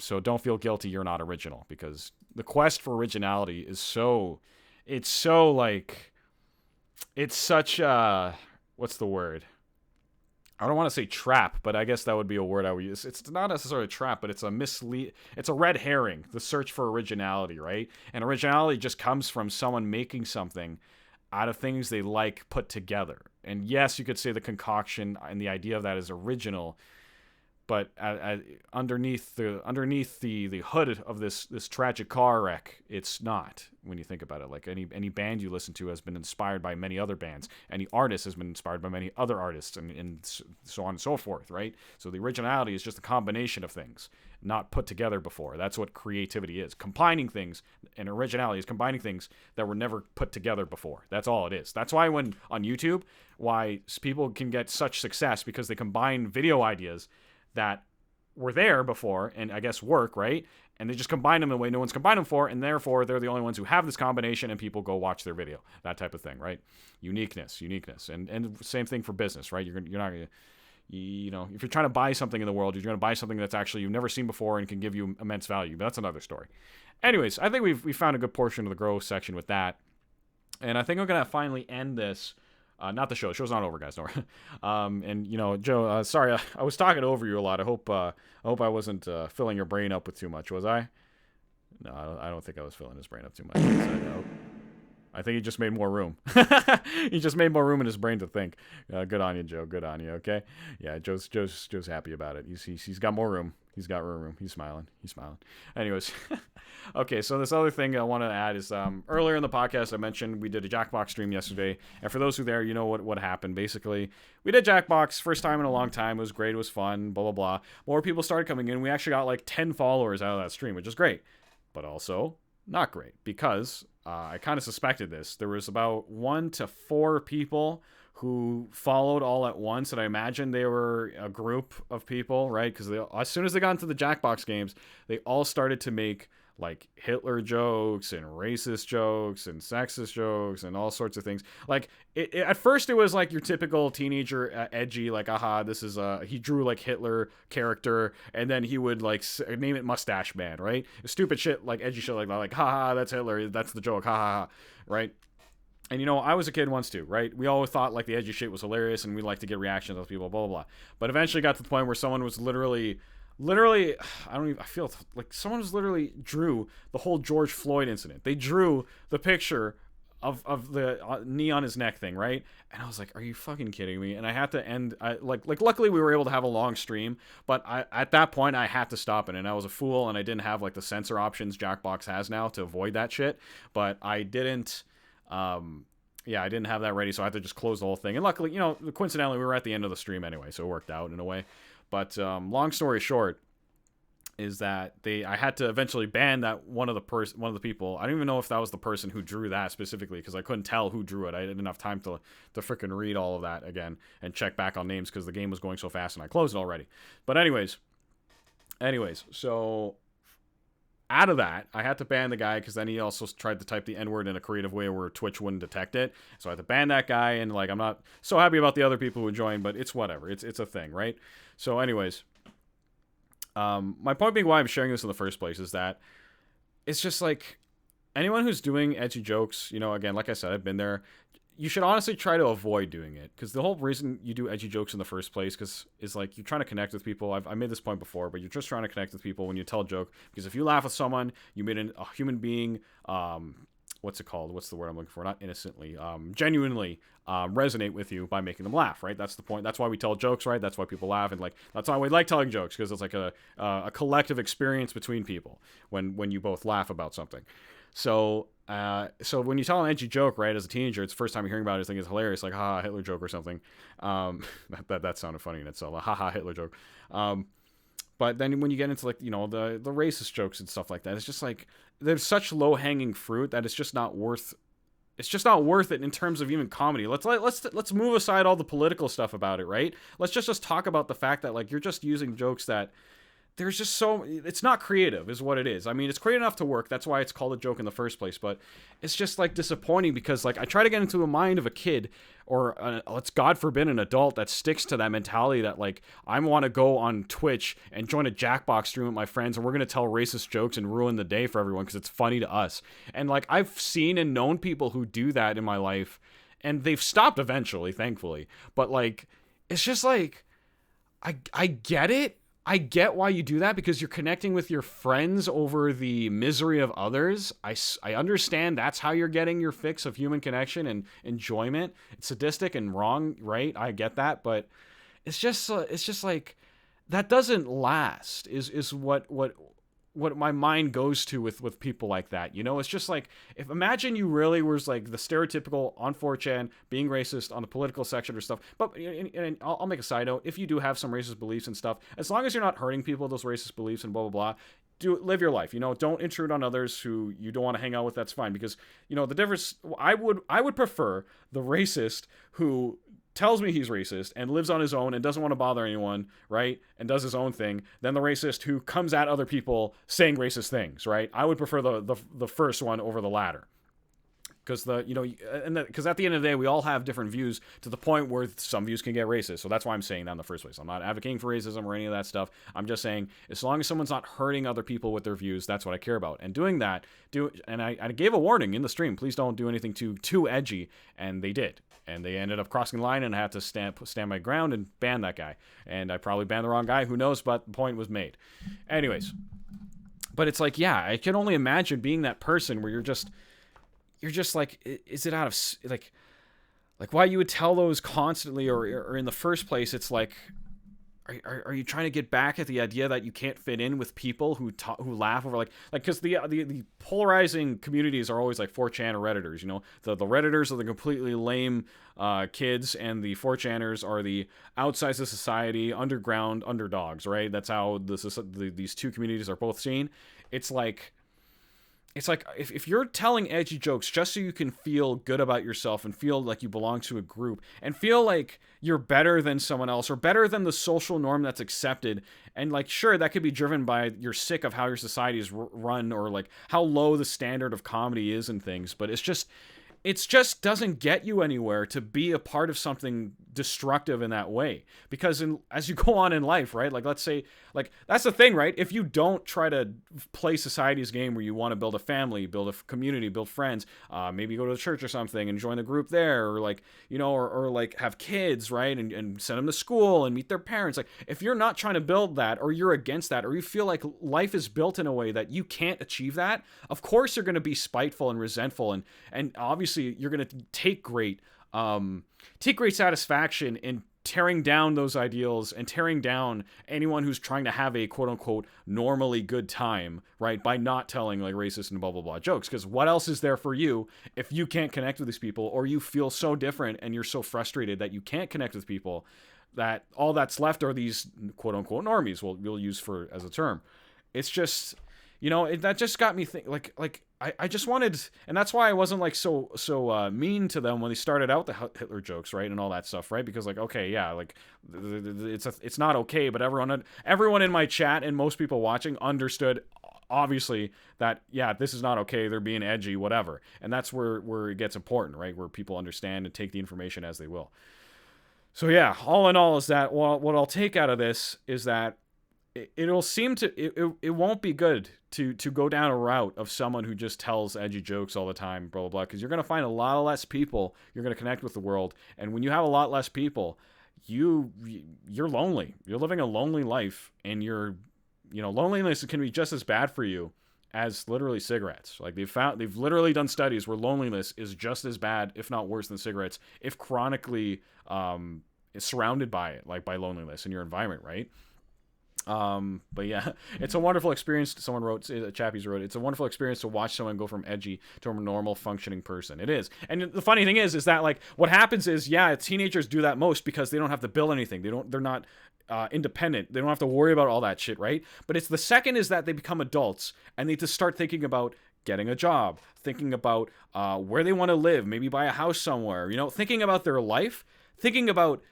So don't feel guilty you're not original, because the quest for originality is it's such a, what's the word? I don't want to say trap, but I guess that would be a word I would use. It's not necessarily a trap, but it's a red herring, the search for originality, right? And originality just comes from someone making something out of things they like put together. And yes, you could say the concoction and the idea of that is original, but underneath the hood of this tragic car wreck, it's not, when you think about it. Like any band you listen to has been inspired by many other bands. Any artist has been inspired by many other artists, and so on and so forth, right? So the originality is just a combination of things, not put together before. That's what creativity is. Combining things, and originality is combining things that were never put together before. That's all it is. That's why when on YouTube, why people can get such success, because they combine video ideas that were there before and I guess work, right? And they just combine them in a way no one's combined them for, and therefore they're the only ones who have this combination, and people go watch their video. That type of thing, right? Uniqueness. And same thing for business, right? You're not going to, if you're trying to buy something in the world, you're going to buy something that's actually you've never seen before and can give you immense value. But that's another story. Anyways, I think we found a good portion of the grow section with that. And I think I'm going to finally end this. Not the show. The show's not over, guys. Don't worry. And Joe, sorry, I was talking over you a lot. I hope I wasn't filling your brain up with too much. Was I? No, I don't think I was filling his brain up too much. I think he just made more room. He just made more room in his brain to think. Good on you, Joe. Good on you. Okay. Yeah, Joe's happy about it. He's got more room. He's got room. He's smiling. Anyways, okay. So this other thing I want to add is earlier in the podcast I mentioned we did a Jackbox stream yesterday, and for those who there, you know what happened. Basically, we did Jackbox first time in a long time. It was great. It was fun. Blah blah blah. More people started coming in. We actually got like 10 followers out of that stream, which is great, but also not great, because I kind of suspected this. There was about 1 to 4 people who followed all at once, and I imagine they were a group of people, right? Because as soon as they got into the Jackbox games, they all started to make like Hitler jokes and racist jokes and sexist jokes and all sorts of things. Like at first it was like your typical teenager edgy, like, aha, this is he drew like Hitler character, and then he would like name it Mustache Man, right? Stupid shit, like edgy shit like that, like, haha, that's Hitler, that's the joke, ha ha ha, right? And you know, I was a kid once too, right? We always thought like the edgy shit was hilarious, and we like to get reactions of people, blah blah blah. But eventually got to the point where someone was literally, I feel like someone was literally drew the whole George Floyd incident. They drew the picture of the knee on his neck thing, right? And I was like, are you fucking kidding me? And I had to end, luckily we were able to have a long stream, but at that point I had to stop it, and I was a fool, and I didn't have like the censor options Jackbox has now to avoid that shit, but I didn't, I didn't have that ready, so I had to just close the whole thing. And luckily, you know, coincidentally, we were at the end of the stream anyway, so it worked out in a way. But long story short is that I had to eventually ban that one of the people. I don't even know if that was the person who drew that specifically, because I couldn't tell who drew it. I didn't have time to freaking read all of that again and check back on names because the game was going so fast and I closed it already. But anyways, so out of that, I had to ban the guy because then he also tried to type the N-word in a creative way where Twitch wouldn't detect it. So I had to ban that guy, and like, I'm not so happy about the other people who joined, but it's whatever. It's a thing, right? So anyways, my point being why I'm sharing this in the first place is that it's just like anyone who's doing edgy jokes, you know, again, like I said, I've been there. You should honestly try to avoid doing it, because the whole reason you do edgy jokes in the first place is like you're trying to connect with people. I made this point before, but you're just trying to connect with people when you tell a joke, because if you laugh with someone, you made a human being, what's it called? What's the word I'm looking for? Not innocently, genuinely resonate with you by making them laugh, right? That's the point. That's why we tell jokes, right? That's why people laugh, and like that's why we like telling jokes, because it's like a collective experience between people when you both laugh about something. So when you tell an edgy joke, right, as a teenager, it's the first time you're hearing about it, you think it's hilarious, like, haha, Hitler joke or something. That sounded funny in itself, a haha, Hitler joke. But then when you get into, like, you know, the racist jokes and stuff like that, it's just like, there's such low-hanging fruit that it's just not worth it in terms of even comedy. Let's move aside all the political stuff about it, right? Let's just talk about the fact that, like, you're just using jokes that there's just so, it's not creative is what it is. I mean, it's creative enough to work. That's why it's called a joke in the first place. But it's just like disappointing because, like, I try to get into the mind of a kid or let's God forbid an adult that sticks to that mentality that, like, I want to go on Twitch and join a Jackbox stream with my friends and we're going to tell racist jokes and ruin the day for everyone because it's funny to us. And, like, I've seen and known people who do that in my life and they've stopped eventually, thankfully. But, like, it's just like, I get it. I get why you do that because you're connecting with your friends over the misery of others. I understand that's how you're getting your fix of human connection and enjoyment. It's sadistic and wrong, right? I get that, but it's just like that doesn't last. Is what my mind goes to with people like that. You know, it's just like, if imagine you really was like the stereotypical on 4chan being racist on the political section or stuff. But and I'll make a side note, if you do have some racist beliefs and stuff, as long as you're not hurting people with those racist beliefs and blah blah blah, live your life. You know, don't intrude on others who you don't want to hang out with. That's fine, because, you know, the difference, I would prefer the racist who tells me he's racist and lives on his own and doesn't want to bother anyone, right, and does his own thing, than the racist who comes at other people saying racist things, right? I would prefer the first one over the latter. Because because at the end of the day, we all have different views to the point where some views can get racist. So that's why I'm saying that in the first place. I'm not advocating for racism or any of that stuff. I'm just saying, as long as someone's not hurting other people with their views, that's what I care about. And doing that, and I gave a warning in the stream, please don't do anything too edgy, and they did. And they ended up crossing the line, and I had to stand my ground and ban that guy. And I probably banned the wrong guy, who knows, but the point was made. Anyways, but it's like, yeah, I can only imagine being that person where you're just like, is it out of, like why you would tell those constantly, or in the first place, it's like, are you trying to get back at the idea that you can't fit in with people who laugh over, like, because the polarizing communities are always like 4chan or Redditors, you know, the Redditors are the completely lame kids, and the 4chaners are the outside of society, underground underdogs, right? That's how these two communities are both seen. It's like, it's like if you're telling edgy jokes just so you can feel good about yourself and feel like you belong to a group and feel like you're better than someone else or better than the social norm that's accepted, and like sure that could be driven by you're sick of how your society is run or like how low the standard of comedy is and things, but it just doesn't get you anywhere to be a part of something destructive in that way. Because as you go on in life, right? Like, let's say, like, that's the thing, right? If you don't try to play society's game where you want to build a family, build a community, build friends, maybe go to the church or something and join the group there, or like, you know, or like have kids, right? And send them to school and meet their parents. Like, if you're not trying to build that, or you're against that, or you feel like life is built in a way that you can't achieve that, of course you're going to be spiteful and resentful, and obviously you're going to take great satisfaction in tearing down those ideals and tearing down anyone who's trying to have a quote-unquote normally good time, right, by not telling like racist and blah blah blah jokes. Because what else is there for you if you can't connect with these people, or you feel so different and you're so frustrated that you can't connect with people, that all that's left are these quote-unquote normies, we'll use for as a term. It's just, you know, that just got me thinking, like I just wanted, and that's why I wasn't like so mean to them when they started out the Hitler jokes, right, and all that stuff, right? Because like, okay, yeah, like it's not okay, but everyone in my chat and most people watching understood obviously that, yeah, this is not okay, they're being edgy, whatever, and that's where it gets important, right, where people understand and take the information as they will. So yeah, all in all is that, well, what I'll take out of this is that it'll seem to it won't be good to go down a route of someone who just tells edgy jokes all the time, blah blah blah, because you're going to find a lot less people you're going to connect with the world, and when you have a lot less people, you're lonely, you're living a lonely life, and loneliness can be just as bad for you as literally cigarettes. Like they've literally done studies where loneliness is just as bad, if not worse, than cigarettes if chronically surrounded by it, like by loneliness in your environment, right? But yeah, it's a wonderful experience. Someone wrote, Chappies wrote, it's a wonderful experience to watch someone go from edgy to a normal functioning person. It is. And the funny thing is that like what happens is, yeah, teenagers do that most because they don't have to build anything. They're not independent. They don't have to worry about all that shit, right? But it's the second is that they become adults and they just start thinking about getting a job, thinking about where they want to live, maybe buy a house somewhere, you know, thinking about their life, thinking about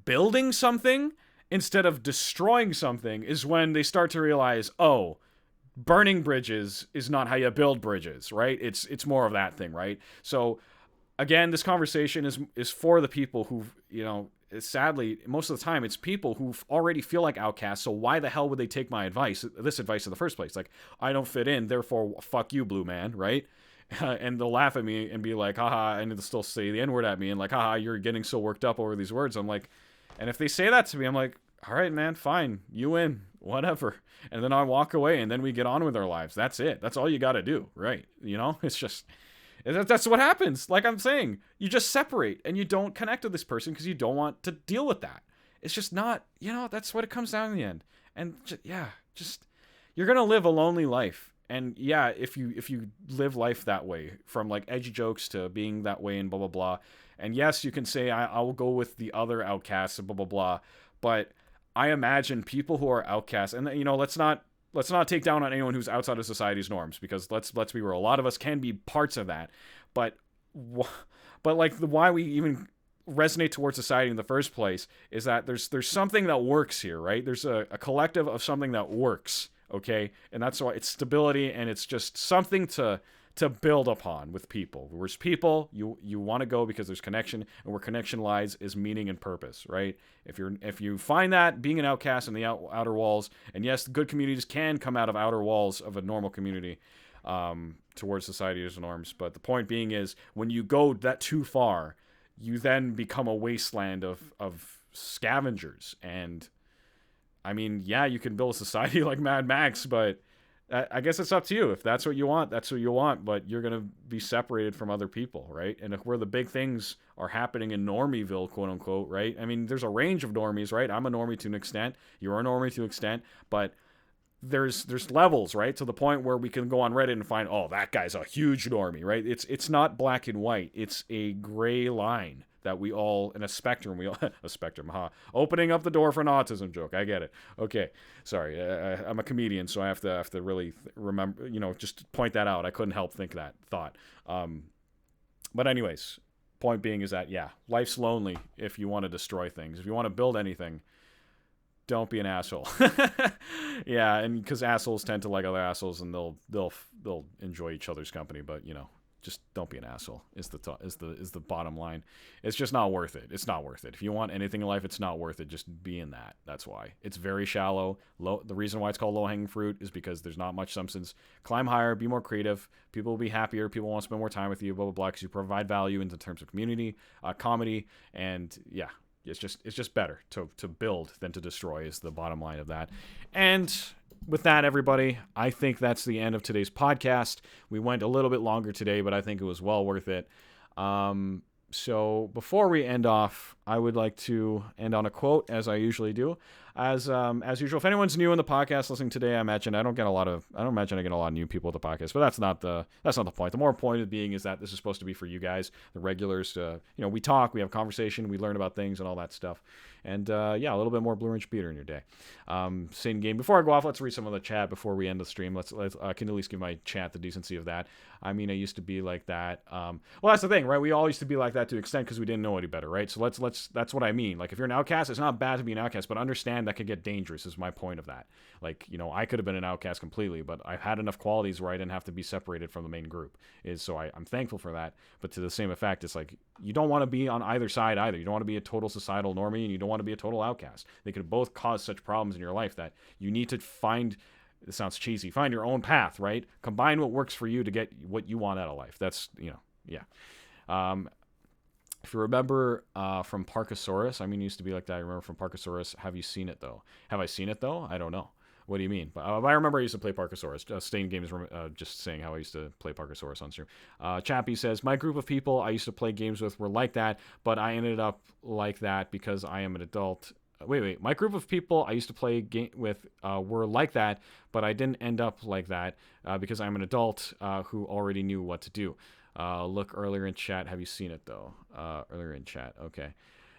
building something instead of destroying something, is when they start to realize, oh, burning bridges is not how you build bridges, right? It's more of that thing, right? So again, this conversation is for the people who, you know, sadly, most of the time it's people who already feel like outcasts, so why the hell would they take this advice in the first place? Like, I don't fit in, therefore fuck you, blue man, right? And they'll laugh at me and be like, haha, and they'll still say the N-word at me and like, haha, you're getting so worked up over these words. I'm like, and if they say that to me, I'm like, all right, man, fine, you win, whatever. And then I walk away, and then we get on with our lives. That's it. That's all you got to do, right? You know, it's just, that's what happens. Like I'm saying, you just separate, and you don't connect with this person because you don't want to deal with that. It's just not, you know, that's what it comes down in the end. And just you're going to live a lonely life. And yeah, if you live life that way, from like edgy jokes to being that way and blah, blah, blah. And yes, you can say, I will go with the other outcasts and blah, blah, blah. But I imagine people who are outcasts, and you know, let's not take down on anyone who's outside of society's norms, because let's be real, a lot of us can be parts of that. But like why we even resonate towards society in the first place is that there's something that works here, right? There's a collective of something that works, okay? And that's why it's stability, and it's just something to build upon with people. Where's people, you want to go because there's connection, and where connection lies is meaning and purpose, right? If you find that being an outcast in the outer walls, and yes, good communities can come out of outer walls of a normal community towards society's norms, but the point being is, when you go that too far, you then become a wasteland of scavengers. And I mean, yeah, you can build a society like Mad Max, but I guess it's up to you. If that's what you want, that's what you want, but you're going to be separated from other people, right? And if where the big things are happening in Normieville, quote unquote, right? I mean, there's a range of normies, right? I'm a normie to an extent. You're a normie to an extent, but there's levels, right? To the point where we can go on Reddit and find, oh, that guy's a huge normie, right? It's not black and white. It's a gray line that we all, in a spectrum, a spectrum, opening up the door for an autism joke. I get it. Okay. Sorry. I'm a comedian, so I have to really remember, just point that out. I couldn't help think that thought. But anyways, point being is that, yeah, life's lonely if you want to destroy things. If you want to build anything, don't be an asshole. Yeah, and because assholes tend to like other assholes, and they'll enjoy each other's company. But just don't be an asshole. Is the bottom line. It's just not worth it. It's not worth it. If you want anything in life, it's not worth it. Just be in that. That's why it's very shallow. The reason why it's called low hanging fruit is because there's not much substance. Climb higher. Be more creative. People will be happier. People want to spend more time with you. Blah blah blah. Because you provide value in terms of community, comedy, and yeah. It's just better to build than to destroy is the bottom line of that. And with that, everybody, I think that's the end of today's podcast. We went a little bit longer today, but I think it was well worth it. So before we end off, I would like to end on a quote, as I usually do. As usual, if anyone's new in the podcast listening today, I don't imagine I get a lot of new people at the podcast, but that's not the point. The more point being is that this is supposed to be for you guys, the regulars. We talk, we have conversation, we learn about things and all that stuff. And a little bit more Blue Ridge Peter in your day. Same game. Before I go off, let's read some of the chat before we end the stream. I can at least give my chat the decency of that. I mean, I used to be like that. Well, that's the thing, right? We all used to be like that to an extent because we didn't know any better, right? So that's what I mean. Like, if you're an outcast, it's not bad to be an outcast, but understand that could get dangerous is my point of that. Like, I could have been an outcast completely, but I had enough qualities where I didn't have to be separated from the main group. So I'm thankful for that. But to the same effect, it's like, you don't want to be on either side either. You don't want to be a total societal normie, and you don't want to be a total outcast. They could both cause such problems in your life that you need to find, it sounds cheesy, find your own path, right? Combine what works for you to get what you want out of life. That's, yeah. If you remember from Parkosaurus, I used to be like that. I remember from Parkosaurus. Have you seen it, though? Have I seen it, though? I don't know. What do you mean? But I remember I used to play Parkosaurus. Stain Games just saying how I used to play Parkosaurus on stream. Chappie says, my group of people I used to play games with were like that, but I ended up like that because I am an adult. Wait. My group of people I used to play with were like that, but I didn't end up like that because I'm an adult who already knew what to do. Look earlier in chat. Have you seen it, though? Earlier in chat. Okay.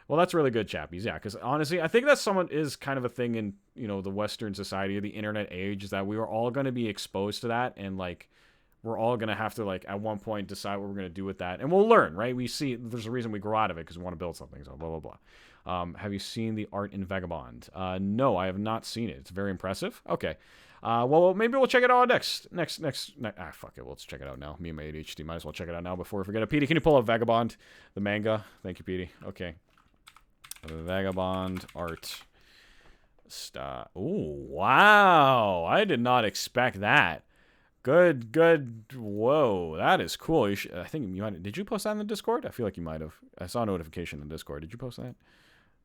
Well, that's really good, Chappies. Yeah, because honestly, I think that someone is kind of a thing in, the Western society, the internet age, is that we are all going to be exposed to that. And, like, we're all going to have to, like, at one point decide what we're going to do with that. And we'll learn, right? We see there's a reason we grow out of it because we want to build something. So blah, blah, blah. Have you seen the art in Vagabond? No, I have not seen it. It's very impressive. Okay. Well, maybe we'll check it out next. Fuck it. Let's check it out now. Me and my ADHD might as well check it out now before we forget it. Petey, can you pull up Vagabond, the manga? Thank you, Petey. Okay. Vagabond art. Oh, wow. I did not expect that. Good. Whoa, that is cool. I think you might. Did you post that in the Discord? I feel like you might have. I saw a notification in the Discord. Did you post that?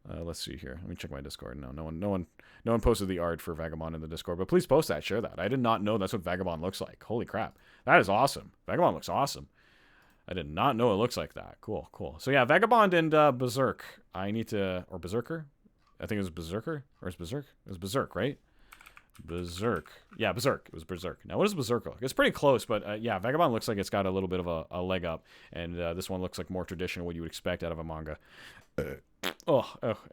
Let's see here. Let me check my Discord. No one posted the art for Vagabond in the Discord, but please post that. Share that. I did not know that's what Vagabond looks like. Holy crap. That is awesome. Vagabond looks awesome. I did not know it looks like that. Cool. So yeah, Vagabond and Berserk. Or Berserker? I think it was Berserker? Or is Berserk? It was Berserk, right? Berserk. Yeah, Berserk. It was Berserk. Now, what does Berserk look like? It's pretty close, but yeah, Vagabond looks like it's got a little bit of a leg up, and this one looks like more traditional, what you would expect out of a manga.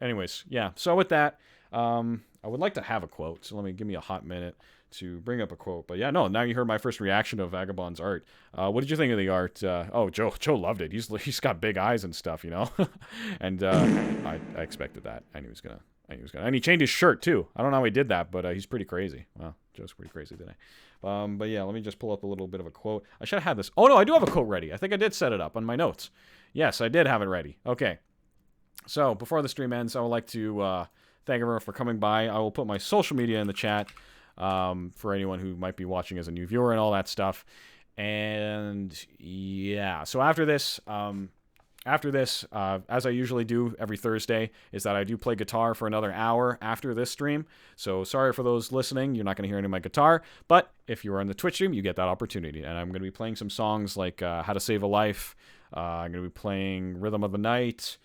Anyways, yeah. So with that, I would like to have a quote, so give me a hot minute to bring up a quote. But yeah, no, now you heard my first reaction of Vagabond's art. What did you think of the art? Joe loved it. He's got big eyes and stuff, and I expected that. I knew he was gonna. And he changed his shirt too. I don't know how he did that, but he's pretty crazy. Well, Joe's pretty crazy today. But yeah, let me just pull up a little bit of a quote. I should have had this. Oh no, I do have a quote ready. I think I did set it up on my notes. Yes, I did have it ready. Okay. So before the stream ends, I would like to thank everyone for coming by. I will put my social media in the chat for anyone who might be watching as a new viewer and all that stuff. And yeah, so after this, as I usually do every Thursday, is that I do play guitar for another hour after this stream. So sorry for those listening. You're not going to hear any of my guitar. But if you are on the Twitch stream, you get that opportunity. And I'm going to be playing some songs like How to Save a Life. I'm going to be playing Rhythm of the Night,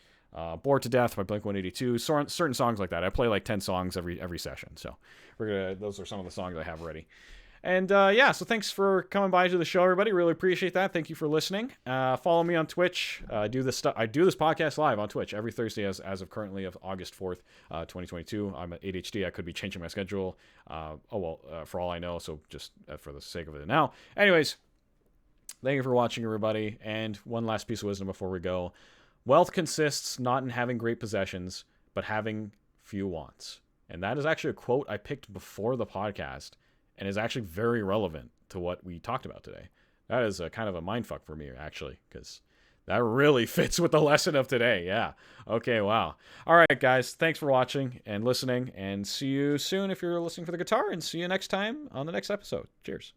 Bored to Death by Blink-182. Certain songs like that. I play like 10 songs every session. So those are some of the songs I have ready. And yeah, so thanks for coming by to the show, everybody. Really appreciate that. Thank you for listening. Follow me on Twitch. I do this podcast live on Twitch every Thursday as of currently of August 4th, 2022. I'm at ADHD. I could be changing my schedule. For all I know, so just for the sake of it now. Anyways, thank you for watching, everybody. And one last piece of wisdom before we go. Wealth consists not in having great possessions, but having few wants. And that is actually a quote I picked before the podcast and is actually very relevant to what we talked about today. That is a kind of a mindfuck for me, actually, because that really fits with the lesson of today. Yeah. Okay, wow. All right, guys. Thanks for watching and listening, and see you soon if you're listening for the guitar, and see you next time on the next episode. Cheers.